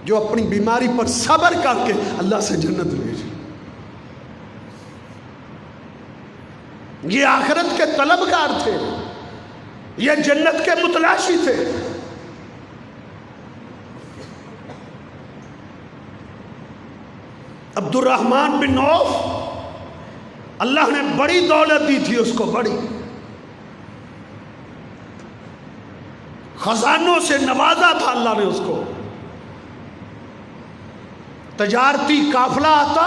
جو اپنی بیماری پر صبر کر کے اللہ سے جنت لے جائے. یہ آخرت کے طلبگار تھے، یہ جنت کے متلاشی تھے. عبد الرحمن بن عوف، اللہ نے بڑی دولت دی تھی اس کو، بڑی خزانوں سے نوازا تھا اللہ نے اس کو. تجارتی قافلہ آتا،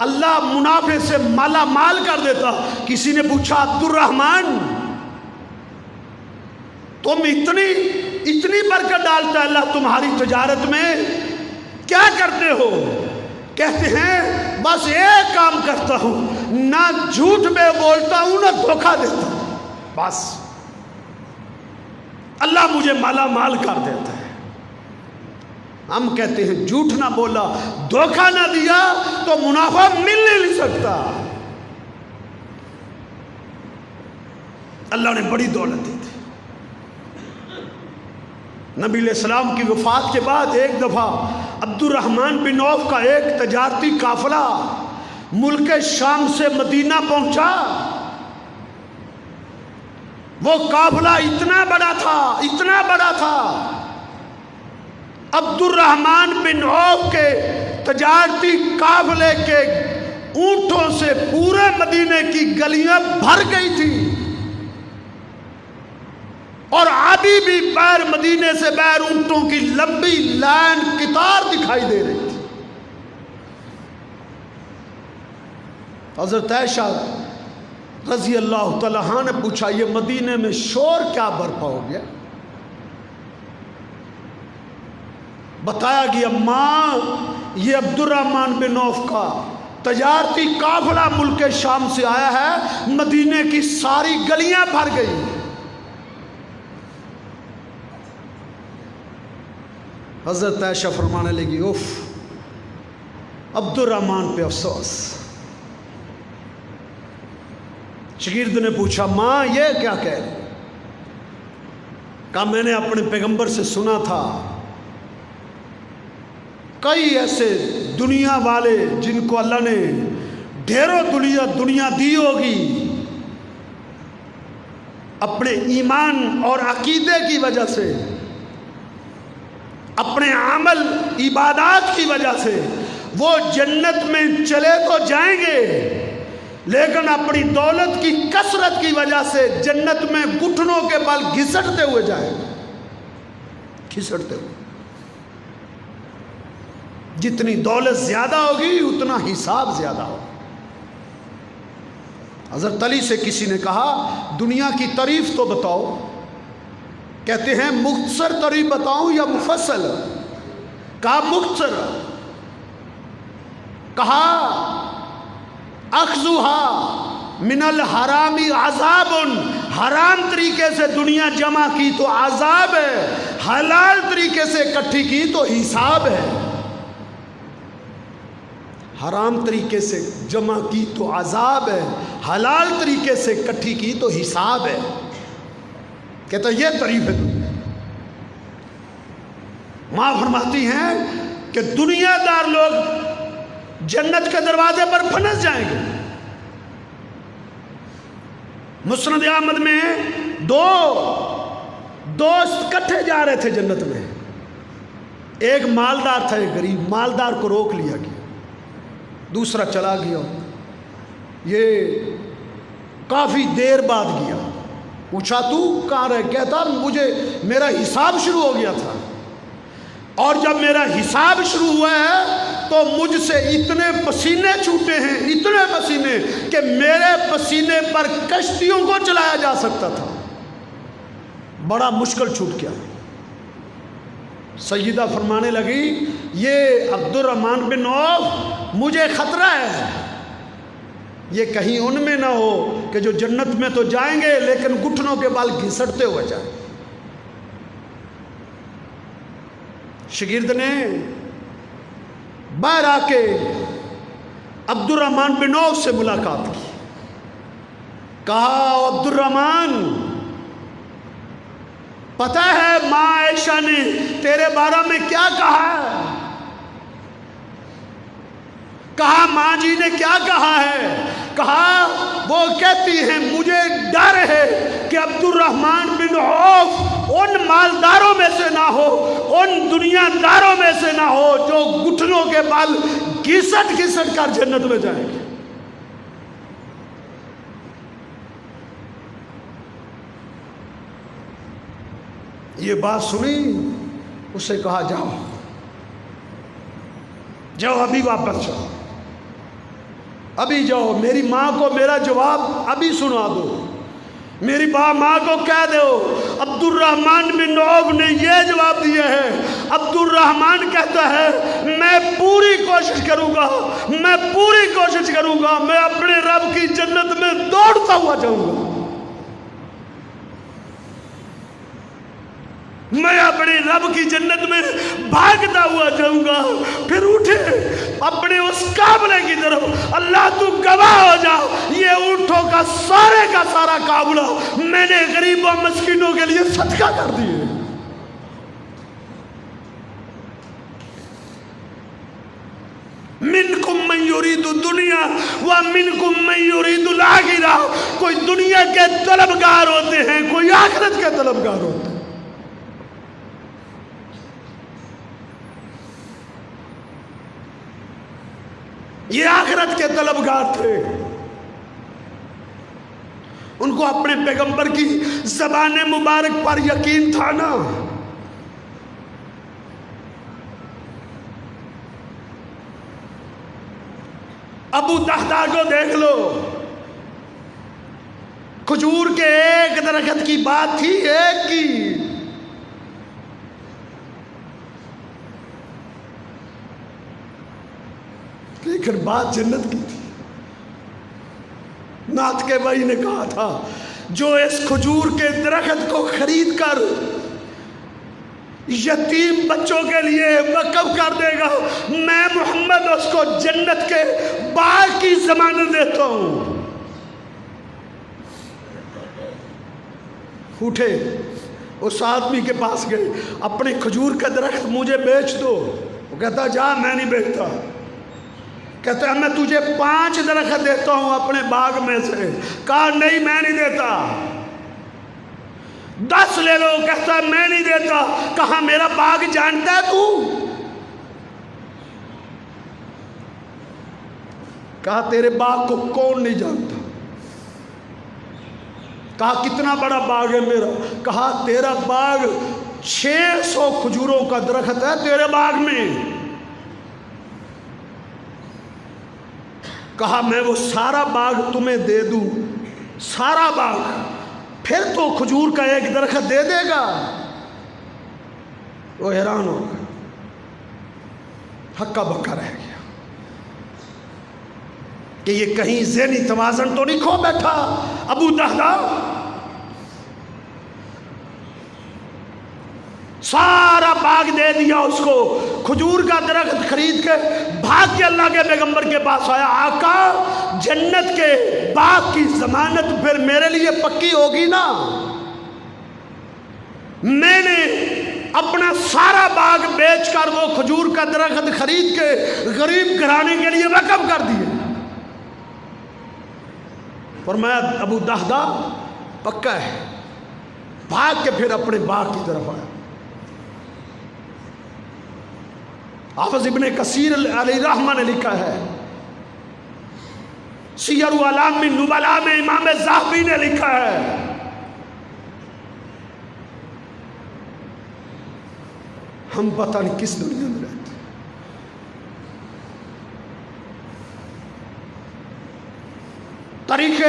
اللہ منافع سے مالا مال کر دیتا. کسی نے پوچھا عبد الرحمن تم اتنی برکت ڈالتا ہے اللہ تمہاری تجارت میں، کیا کرتے ہو؟ کہتے ہیں بس ایک کام کرتا ہوں، نہ جھوٹ میں بولتا ہوں نہ دھوکہ دیتا ہوں، بس اللہ مجھے مالا مال کر دیتا ہے. ہم کہتے ہیں جھوٹ نہ بولا، دھوکہ نہ دیا تو منافع مل نہیں سکتا. اللہ نے بڑی دولت دی تھی. نبی علیہ السلام کی وفات کے بعد ایک دفعہ عبد الرحمن بن عوف کا ایک تجارتی قافلہ ملک شام سے مدینہ پہنچا. وہ قافلہ اتنا بڑا تھا، عبد الرحمن بن عوف کے تجارتی قافلے کے اونٹوں سے پورے مدینے کی گلیاں بھر گئی تھی، اور ابھی بھی باہر مدینے سے باہر اونٹوں کی لمبی لائن قطار دکھائی دے رہی تھی. حضرت عائشہ رضی اللہ تعالیٰ عنہ نے پوچھا یہ مدینے میں شور کیا برپا ہو گیا؟ بتایا گیا ماں یہ عبد الرحمن بن عوف کا تجارتی قافلہ ملک شام سے آیا ہے، مدینے کی ساری گلیاں بھر گئی. حضرت عائشہ فرمانے لگی اف عبد الرحمن پہ افسوس. شاگرد نے پوچھا ماں یہ کیا کہہ رہی؟ کہا میں نے اپنے پیغمبر سے سنا تھا کئی ایسے دنیا والے جن کو اللہ نے ڈھیروں دنیا دی ہوگی، اپنے ایمان اور عقیدے کی وجہ سے، اپنے عمل عبادات کی وجہ سے وہ جنت میں چلے تو جائیں گے، لیکن اپنی دولت کی کثرت کی وجہ سے جنت میں گھٹنوں کے بل گھسٹتے ہوئے جائیں گے، گھسٹتے ہوئے. جتنی دولت زیادہ ہوگی اتنا حساب زیادہ ہوگا. حضرت علی سے کسی نے کہا دنیا کی تعریف تو بتاؤ. کہتے ہیں مختصر تعریف بتاؤں یا مفصل؟ کہا مختصر. کہا اخذها من الحرام عذاب، حرام طریقے سے دنیا جمع کی تو عذاب ہے، حلال طریقے سے اکٹھی کی تو حساب ہے. حرام طریقے سے جمع کی تو عذاب ہے، حلال طریقے سے اکٹھی کی تو حساب ہے. کہتا یہ تعریف ہے دنیا. ماں فرماتی ہیں کہ دنیا دار لوگ جنت کے دروازے پر پھنس جائیں گے. مسند احمد میں دو دوست کٹھے جا رہے تھے جنت میں. ایک مالدار تھا، ایک غریب. مالدار کو روک لیا گیا، دوسرا چلا گیا. یہ کافی دیر بعد گیا. پوچھا تو کہاں رہ؟ کہتا مجھے میرا حساب شروع ہو گیا تھا، اور جب میرا حساب شروع ہوا ہے تو مجھ سے اتنے پسینے چھوٹے ہیں، اتنے پسینے کہ میرے پسینے پر کشتیوں کو چلایا جا سکتا تھا. بڑا مشکل چھوٹ گیا. سیدہ فرمانے لگی یہ عبد الرحمن بن عوف مجھے خطرہ ہے، یہ کہیں ان میں نہ ہو کہ جو جنت میں تو جائیں گے لیکن گھٹنوں کے بال گھسٹتے ہوئے جائیں. شاگرد نے باہر آ کے عبد الرحمن بن عوف سے ملاقات کی. کہا عبد الرحمن پتہ ہے ماں عائشہ نے تیرے بارے میں کیا کہا ہے؟ کہا ماں جی نے کیا کہا ہے؟ کہا وہ کہتی ہیں مجھے ڈر ہے کہ عبد الرحمن بن عوف ان مالداروں میں سے نہ ہو، ان دنیا داروں میں سے نہ ہو جو گھٹنوں کے بال گھسٹ گھسٹ کر جنت میں جائیں گے۔ یہ بات سنی، اس سے کہا جاؤ جاؤ، ابھی واپس جاؤ، ابھی جاؤ، میری ماں کو میرا جواب ابھی سنا دو، میری ماں کو کہہ دو عبد الرحمن بن عوف نے یہ جواب دیا ہے۔ عبد الرحمن کہتا ہے میں پوری کوشش کروں گا، میں پوری کوشش کروں گا، میں اپنے رب کی جنت میں دوڑتا ہوا جاؤں گا، میں اپنے رب کی جنت میں بھاگتا ہوا جاؤں گا۔ پھر اٹھے اپنے اس قافلے کی طرف، اللہ تو گواہ ہو جا، یہ اونٹوں کا سارا قافلہ میں نے غریبوں مسکینوں کے لیے صدقہ کر دیے۔ منکم من یرید الدنیا ومنکم من یرید الآخرہ، کوئی دنیا کے طلبگار ہوتے ہیں، کوئی آخرت کے طلبگار ہوتے ہیں۔ یہ آخرت کے طلبگار تھے، ان کو اپنے پیغمبر کی زبان مبارک پر یقین تھا نا۔ ابو دہدا کو دیکھ لو، کھجور کے ایک درخت کی بات تھی، ایک کی، لیکن بات جنت کی تھی۔ نعت کے بھائی نے کہا تھا جو اس کھجور کے درخت کو خرید کر یتیم بچوں کے لیے وقف کر دے گا، میں محمد اس کو جنت کے باغ کی ضمانت دیتا ہوں۔ اٹھے اس آدمی کے پاس گئے، اپنے کھجور کا درخت مجھے بیچ دو۔ وہ کہتا جا میں نہیں بیچتا۔ کہتا ہے میں تجھے 5 درخت دیتا ہوں اپنے باغ میں سے۔ کہا نہیں میں نہیں دیتا۔ 10 لے لو۔ کہتا ہے میں نہیں دیتا۔ کہا میرا باغ جانتا ہے تو؟ کہا تیرے باغ کو کون نہیں جانتا؟ کہا کتنا بڑا باغ ہے میرا؟ کہا تیرا باغ 600 کھجوروں کا درخت ہے تیرے باغ میں۔ کہا میں وہ سارا باغ تمہیں دے دوں، سارا باغ، پھر تو کھجور کا ایک درخت دے دے گا؟ وہ حیران ہو گیا، ہکا بکا رہ گیا کہ یہ کہیں ذہنی توازن تو نہیں کھو بیٹھا ابو دہدا؟ سارا باغ دے دیا اس کو، کھجور کا درخت خرید کے بھاگ کے اللہ کے پیغمبر کے پاس آیا، آقا جنت کے باغ کی ضمانت پھر میرے لیے پکی ہوگی نا؟ میں نے اپنا سارا باغ بیچ کر وہ کھجور کا درخت خرید کے غریب گھرانے کے لیے وقف کر دیے۔ فرمایا ابو دہدا پکا ہے۔ بھاگ کے پھر اپنے باغ کی طرف آیا۔ حافظ ابن کثیر علیہ رحمہ نے لکھا ہے، سیر اعلام النبلاء میں امام ذہبی نے لکھا ہے، ہم پتہ نہیں کس دنیا میں رہتے۔ تاریخ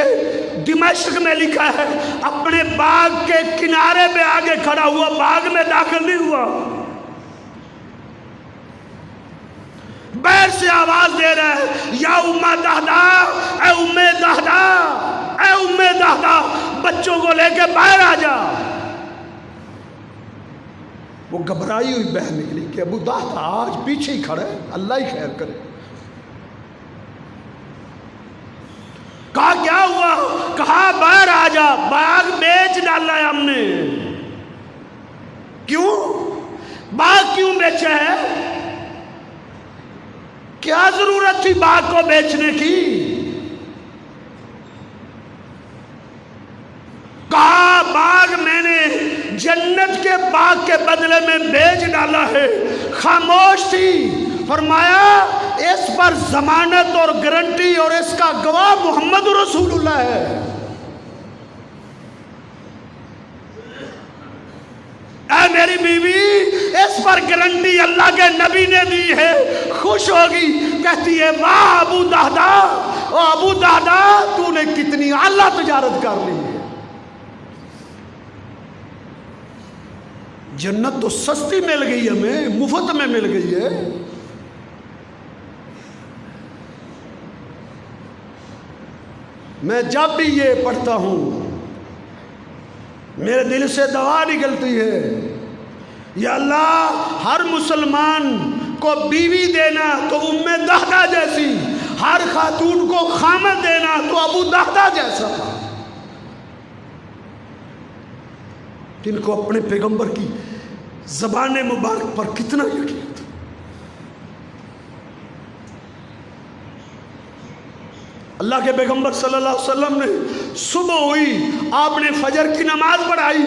دمشق میں لکھا ہے اپنے باغ کے کنارے پہ آگے کھڑا ہوا، باغ میں داخل نہیں ہوا، بیر سے آواز دے رہا ہے یا ام دہدا، اے ام دہدا، اے ام دہدا، بچوں کو لے کے باہر آ جا۔ وہ گھبرائی ہوئی بہن نکلی کہ ابو دہدا آج پیچھے ہی کھڑا ہے، اللہ ہی خیر کرے۔ کہا کیا ہوا؟ کہا باہر آ جا، باغ بیچ ڈالا ہے ہم نے۔ کیوں؟ باغ کیوں بیچا ہے؟ کیا ضرورت تھی باغ کو بیچنے کی؟ کہا باغ میں نے جنت کے باغ کے بدلے میں بیچ ڈالا ہے، خاموش تھی۔ فرمایا اس پر ضمانت اور گارنٹی اور اس کا گواہ محمد رسول اللہ ہے۔ اے میری بیوی، اس پر گارنٹی اللہ کے نبی نے دی ہے۔ خوش ہوگی، کہتی ہے واہ ابو دہدا، او ابو دہدا تو نے کتنی اعلیٰ تجارت کر لی ہے۔ جنت تو سستی مل گئی ہمیں، مفت میں مل گئی ہے۔ میں جب بھی یہ پڑھتا ہوں میرے دل سے دعا نکلتی ہے، یا اللہ ہر مسلمان کو بیوی دینا تو ام دہدا جیسی، ہر خاتون کو خامد دینا تو ابو دہدا جیسا، جن کو اپنے پیغمبر کی زبان مبارک پر کتنا یقین تھا۔ اللہ کے پیغمبر صلی اللہ علیہ وسلم نے صبح ہوئی، آپ نے فجر کی نماز پڑھائی،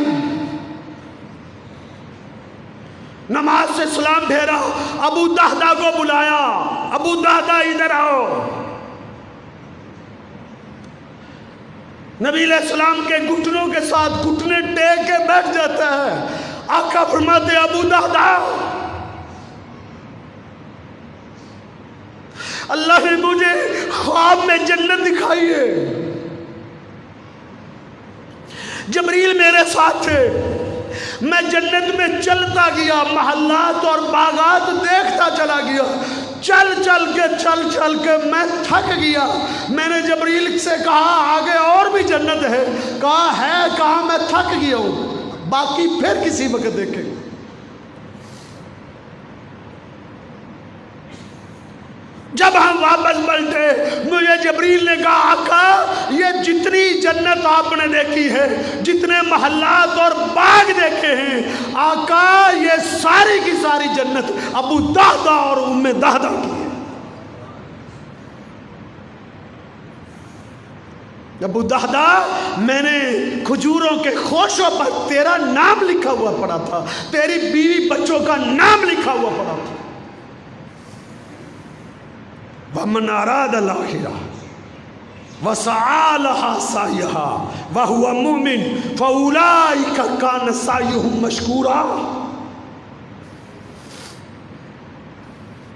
نماز سے سلام پھیرا، ابو دہدا کو بلایا، ابو دہدا ادھر آؤ۔ نبی علیہ السلام کے گھٹنوں کے ساتھ گھٹنے ٹیک کے بیٹھ جاتا ہے۔ آقا فرماتے ابو دہدا، اللہ نے مجھے خواب میں جنت دکھائی ہے، جبریل میرے ساتھ تھے، میں جنت میں چلتا گیا، محلات اور باغات دیکھتا چلا گیا، چل چل کے میں تھک گیا۔ میں نے جبریل سے کہا آگے اور بھی جنت ہے، کہا ہے، کہا میں تھک گیا ہوں، باقی پھر کسی وقت دیکھیں گے۔ جب ہم واپس پلٹے، مجھے جبریل نے کہا آقا یہ جتنی جنت آپ نے دیکھی ہے، جتنے محلات اور باغ دیکھے ہیں آقا، یہ ساری کی ساری جنت ابو دہدا اور ام دہدا کی ہے۔ ابو دہدا، میں نے کھجوروں کے خوشوں پر تیرا نام لکھا ہوا پڑا تھا، تیری بیوی بچوں کا نام لکھا ہوا پڑا تھا۔ وَمَنْ أَرَادَ الْآخِرَةَ وَسَعَى لَهَا سَعْيَهَا وَهُوَ مُؤْمِنٌ فَأُولَٰئِكَ كَانَ سَعْيُهُمْ مَشْكُورًا۔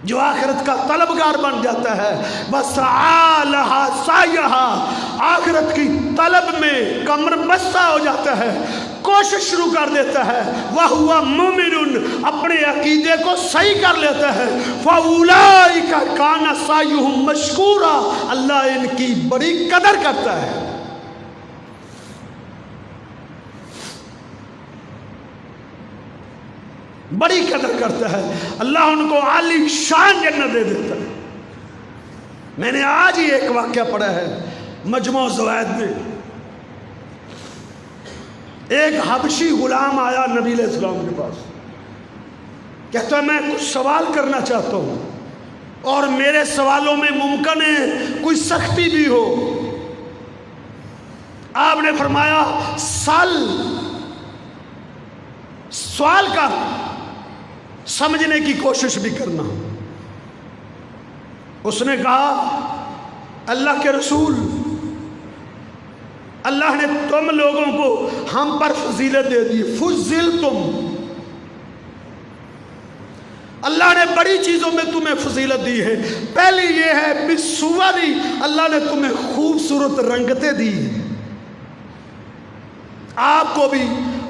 جو آخرت کا طلبگار بن جاتا ہے، وَسَعَى لَهَا سَعْيَهَا، آخرت کی طلب میں کمر بستہ ہو جاتا ہے، کوشش شروع کر دیتا ہے، وَهُوَ مُؤْمِنٌ، اپنے عقیدے کو صحیح کر لیتا ہے، فَأُولَٰئِكَ كَانَ سَعْيُهُمْ مَشْكُورًا، اللہ ان کی بڑی قدر کرتا ہے۔ بڑی قدر کرتا ہے، اللہ ان کو عالی شان جنت دے دیتا ہے۔ میں نے آج ہی ایک واقعہ پڑھا ہے مجموع زوائد میں، ایک حبشی غلام آیا نبی علیہ السلام کے پاس، کہتا ہے میں کچھ سوال کرنا چاہتا ہوں اور میرے سوالوں میں ممکن ہے کوئی سختی بھی ہو۔ آپ نے فرمایا سوال کر، سمجھنے کی کوشش بھی کرنا۔ اس نے کہا اللہ کے رسول، اللہ نے تم لوگوں کو ہم پر فضیلت دے دی، فضلتم، اللہ نے بڑی چیزوں میں تمہیں فضیلت دی ہے۔ پہلی یہ ہے بالصوری، اللہ نے تمہیں خوبصورت رنگتیں دی، آپ کو بھی،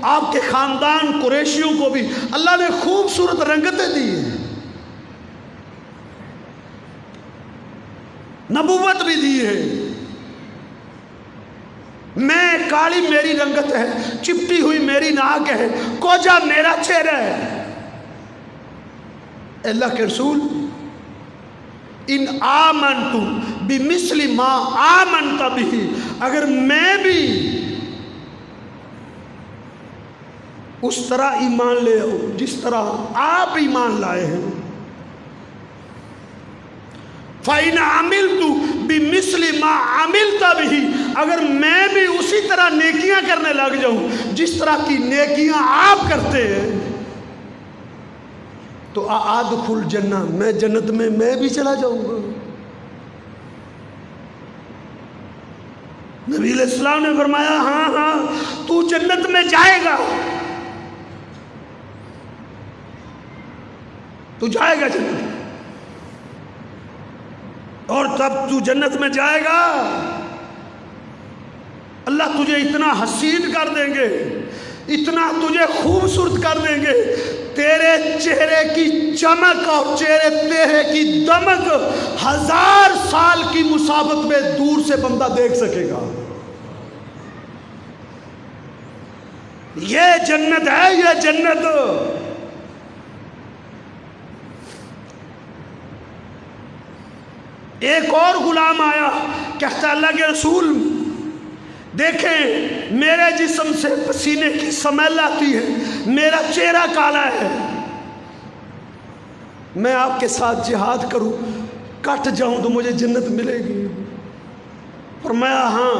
آپ کے خاندان قریشیوں کو بھی اللہ نے خوبصورت رنگتیں دی ہیں، نبوت بھی دی ہے۔ میں کالی میری رنگت ہے، چپٹی ہوئی میری ناک ہے، کوجا میرا چہرہ ہے۔ اللہ کے رسول، ان آمنتم بمثل ما آمنت به، اگر میں بھی اس طرح ایمان لے آؤ جس طرح آپ ایمان لائے ہیں، فَإِنْ عَمِلْتُ بِمِثْلِ مَا عَمِلْتَ بِهِ، اگر میں بھی اسی طرح نیکیاں کرنے لگ جاؤں جس طرح کی نیکیاں آپ کرتے ہیں تو ادخل جنہ، میں جنت میں بھی چلا جاؤں گا۔ نبی علیہ السلام نے فرمایا ہاں تو جنت میں جائے گا، تو جائے گا جنت، اور تب تو جنت میں جائے گا اللہ تجھے اتنا حسین کر دیں گے، اتنا تجھے خوبصورت کر دیں گے، تیرے چہرے کی چمک اور چہرے کی دمک 1000 سال کی مسافت میں دور سے بندہ دیکھ سکے گا۔ یہ جنت ہے، یہ جنت۔ ایک اور غلام آیا، کہتا اللہ کے رسول دیکھیں میرے جسم سے پسینے کی سمیل آتی ہے، میرا چہرہ کالا ہے، میں آپ کے ساتھ جہاد کروں، کٹ جاؤں تو مجھے جنت ملے گی؟ فرمایا ہاں۔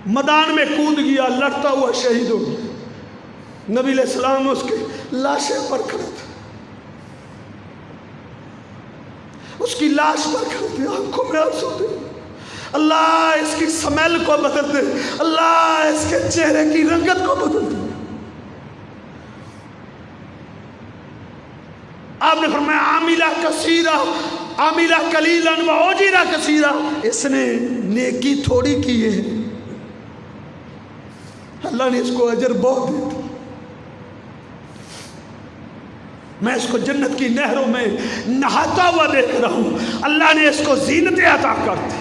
میدان میں کود گیا، لڑتا ہوا شہید ہو گیا۔ نبی علیہ السلام اس کی لاشیں پر کھڑے تھے، اس کی لاش پر کھڑے تھے، آنکھوں میں آنسو تھے۔ اللہ اس کی سمیل کو بدل دے، اللہ اس کے چہرے کی رنگت کو بدل دے۔ آپ نے فرمایا عاملہ کثیرہ عاملہ قلیلا واجرہ کثیرہ، اس نے نیکی تھوڑی کی ہے، اللہ نے اس کو اجر بہت دیا، میں اس کو جنت کی نہروں میں نہاتا ہوا دیکھ رہا ہوں، اللہ نے اس کو زینت عطا کر دی۔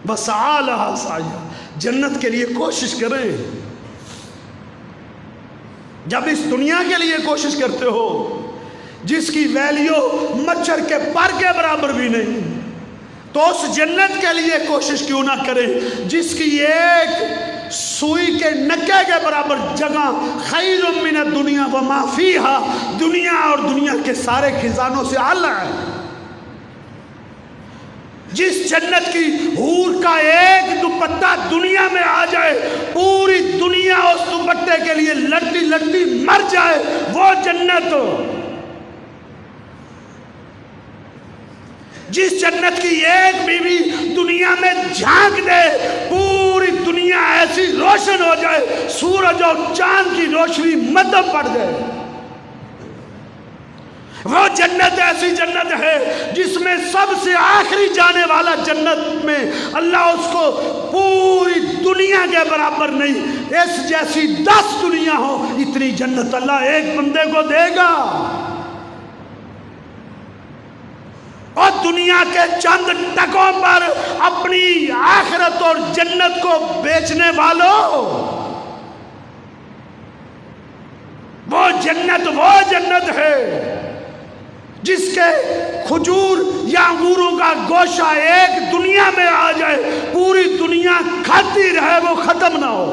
وسعی لہا سعیہا، جنت کے لیے کوشش کریں۔ جب اس دنیا کے لیے کوشش کرتے ہو جس کی ویلیو مچھر کے پر کے برابر بھی نہیں، تو اس جنت کے لیے کوشش کیوں نہ کریں جس کی ایک سوئی کے نکے کے برابر جگہ خیر من الدنیا وما فیہا، دنیا اور دنیا کے سارے خزانوں سے اعلیٰ ہے۔ جس جنت کی حور کا ایک دوپٹہ دنیا میں آ جائے، پوری دنیا اس دوپٹے کے لیے لڑتی لڑتی مر جائے، وہ جنت۔ جس جنت کی ایک بیوی دنیا میں جھانک دے، پوری دنیا ایسی روشن ہو جائے، سورج اور چاند کی روشنی مدھم پڑ جائے، وہ جنت ایسی جنت ہے جس میں سب سے آخری جانے والا جنت میں اللہ اس کو پوری دنیا کے برابر نہیں، اس جیسی 10 دنیا ہو اتنی جنت اللہ ایک بندے کو دے گا۔ اور دنیا کے چند ٹکوں پر اپنی آخرت اور جنت کو بیچنے والوں، وہ جنت ہے جس کے کھجور یا انگوروں کا گوشہ ایک دنیا میں آ جائے، پوری دنیا کھاتی رہے، وہ ختم نہ ہو۔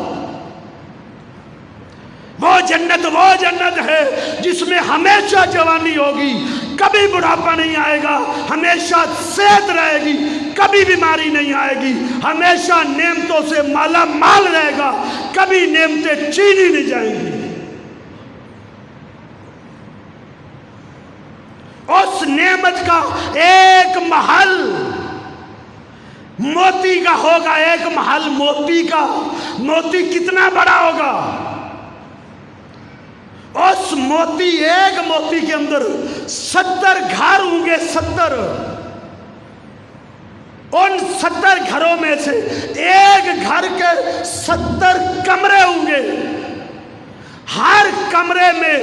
وہ جنت ہے جس میں ہمیشہ جوانی ہوگی، کبھی بڑھاپا نہیں آئے گا، ہمیشہ صحت رہے گی، کبھی بیماری نہیں آئے گی، ہمیشہ نعمتوں سے مالا مال رہے گا، کبھی نعمتیں چھینی نہیں جائیں گی۔ اس نعمت کا ایک محل موتی کا ہوگا، ایک محل موتی کا، موتی کتنا بڑا ہوگا؟ اس موتی، ایک موتی کے اندر 70 گھر ہوں گے، 70۔ ان 70 گھروں میں سے ایک گھر کے 70 کمرے ہوں گے، ہر کمرے میں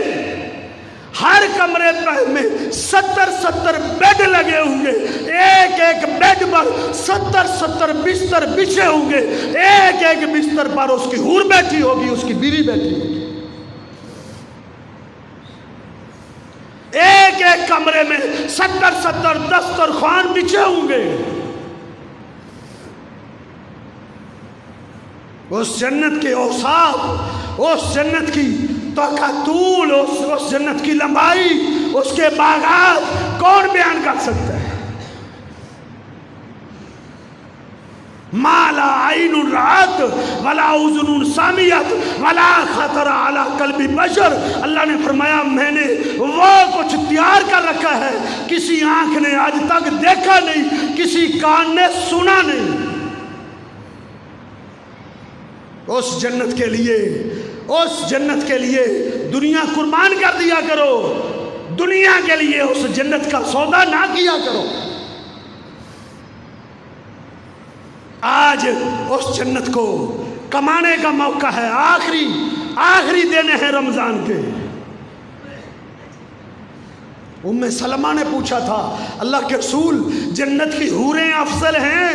70 بیڈ لگے ہوں گے، ایک بیڈ پر 70 بستر بچھے ہوں گے، ایک بستر پر اس کی حور بیٹھی ہوگی، اس کی بیوی بیٹھی ہوگی، ایک کمرے میں 70 دسترخوان بچھے ہوں گے۔ اس جنت کے اوصاف، اس جنت کی تو کا طول، اس جنت کی لمبائی، اس کے باغات کون بیان کر سکتا ہے؟ ما لا عین رأت ولا اذن سمعت ولا خطر علی قلب بشر. اللہ نے فرمایا میں نے وہ کچھ تیار کر رکھا ہے کسی آنکھ نے آج تک دیکھا نہیں، کسی کان نے سنا نہیں. اس جنت کے لیے دنیا قربان کر دیا کرو، دنیا کے لیے اس جنت کا سودا نہ کیا کرو. آج اس جنت کو کمانے کا موقع ہے، آخری دن ہے رمضان کے. ام سلمہ نے پوچھا تھا اللہ کے رسول جنت کی حوریں افضل ہیں؟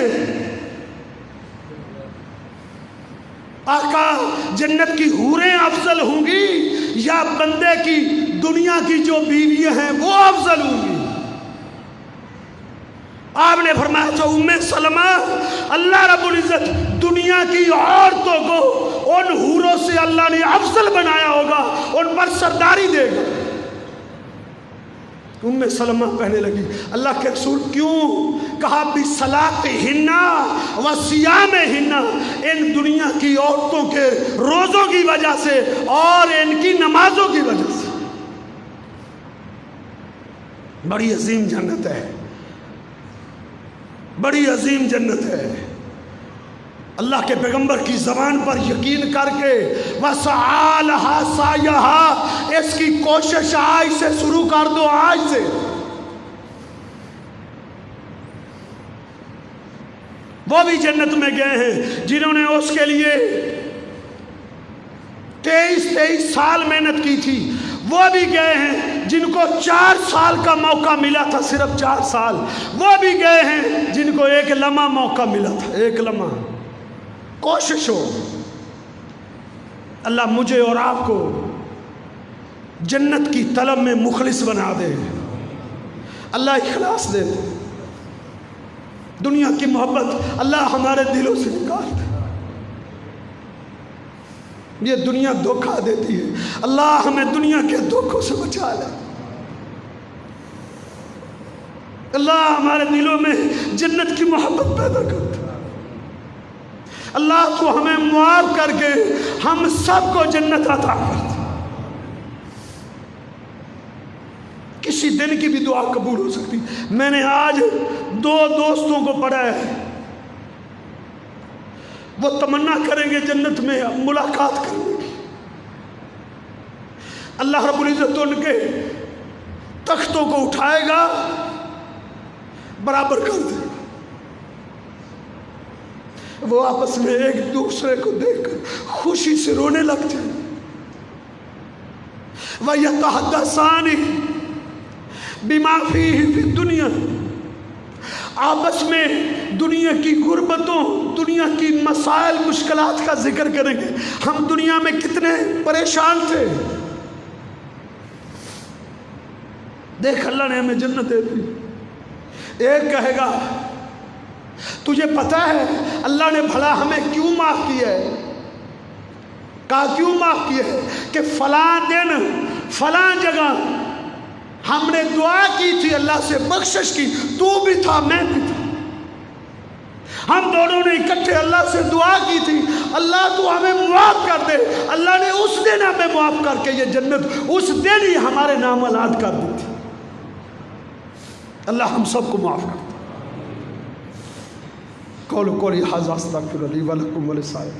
آقا جنت کی حوریں افضل ہوں گی یا بندے کی دنیا کی جو بیویاں ہیں وہ افضل ہوں گی؟ آپ نے فرمایا تو ام سلمہ اللہ رب العزت دنیا کی عورتوں کو ان حوروں سے اللہ نے افضل بنایا ہوگا، ان پر سرداری دے گا. ام سلمہ کہنے لگی اللہ کے رسول کیوں؟ کہا بصلاتہن و صیامہن، ان دنیا کی عورتوں کے روزوں کی وجہ سے اور ان کی نمازوں کی وجہ سے. بڑی عظیم جنت ہے، بڑی عظیم جنت ہے. اللہ کے پیغمبر کی زبان پر یقین کر کے وَسَعَى لَهَا سَعْيَهَا، اس کی کوشش آج سے شروع کر دو. آج سے وہ بھی جنت میں گئے ہیں جنہوں نے اس کے لیے 23 سال محنت کی تھی. وہ بھی گئے ہیں جن کو 4 سال کا موقع ملا تھا، صرف 4 سال. وہ بھی گئے ہیں جن کو 1 لمحہ موقع ملا تھا، 1 لمحہ. کوشش ہو، اللہ مجھے اور آپ کو جنت کی طلب میں مخلص بنا دے، اللہ اخلاص دے. دنیا کی محبت اللہ ہمارے دلوں سے نکال دے. یہ دنیا دھوکہ دیتی ہے، اللہ ہمیں دنیا کے دھوکوں سے بچا لے. اللہ ہمارے دلوں میں جنت کی محبت پیدا کر دے. اللہ تو ہمیں معاف کر کے ہم سب کو جنت عطا کر دے. کسی دن کی بھی دعا قبول ہو سکتی. میں نے آج 2 دوستوں کو پڑھا ہے، وہ تمنا کریں گے جنت میں ملاقات کرنے کی. اللہ رب العزت ان کے تختوں کو اٹھائے گا، برابر کر دے گا. وہ آپس میں ایک دوسرے کو دیکھ کر خوشی سے رونے لگ جائیں. وَيَتَحَدَّثَانِ بِمَا فِيهِ فِي الدُّنْيَا، آپس میں دنیا کی غربتوں، دنیا کی مسائل مشکلات کا ذکر کریں گے. ہم دنیا میں کتنے پریشان تھے، دیکھ اللہ نے ہمیں جنت دے دی. ایک کہے گا تجھے پتہ ہے اللہ نے بھلا ہمیں کیوں معاف کیا ہے؟ کہا کیوں معاف کیا ہے؟ کہ فلاں دن فلاں جگہ ہم نے دعا کی تھی، اللہ سے بخشش کی، تو بھی تھا میں بھی تھا، ہم دونوں نے اکٹھے اللہ سے دعا کی تھی اللہ تو ہمیں معاف کر دے. اللہ نے اس دن ہمیں معاف کر کے یہ جنت اس دن ہی ہمارے نام الاد کر دی تھی. اللہ ہم سب کو معاف کر دے. قولوا قولی ھذا استغفر لی ولکم ولسائر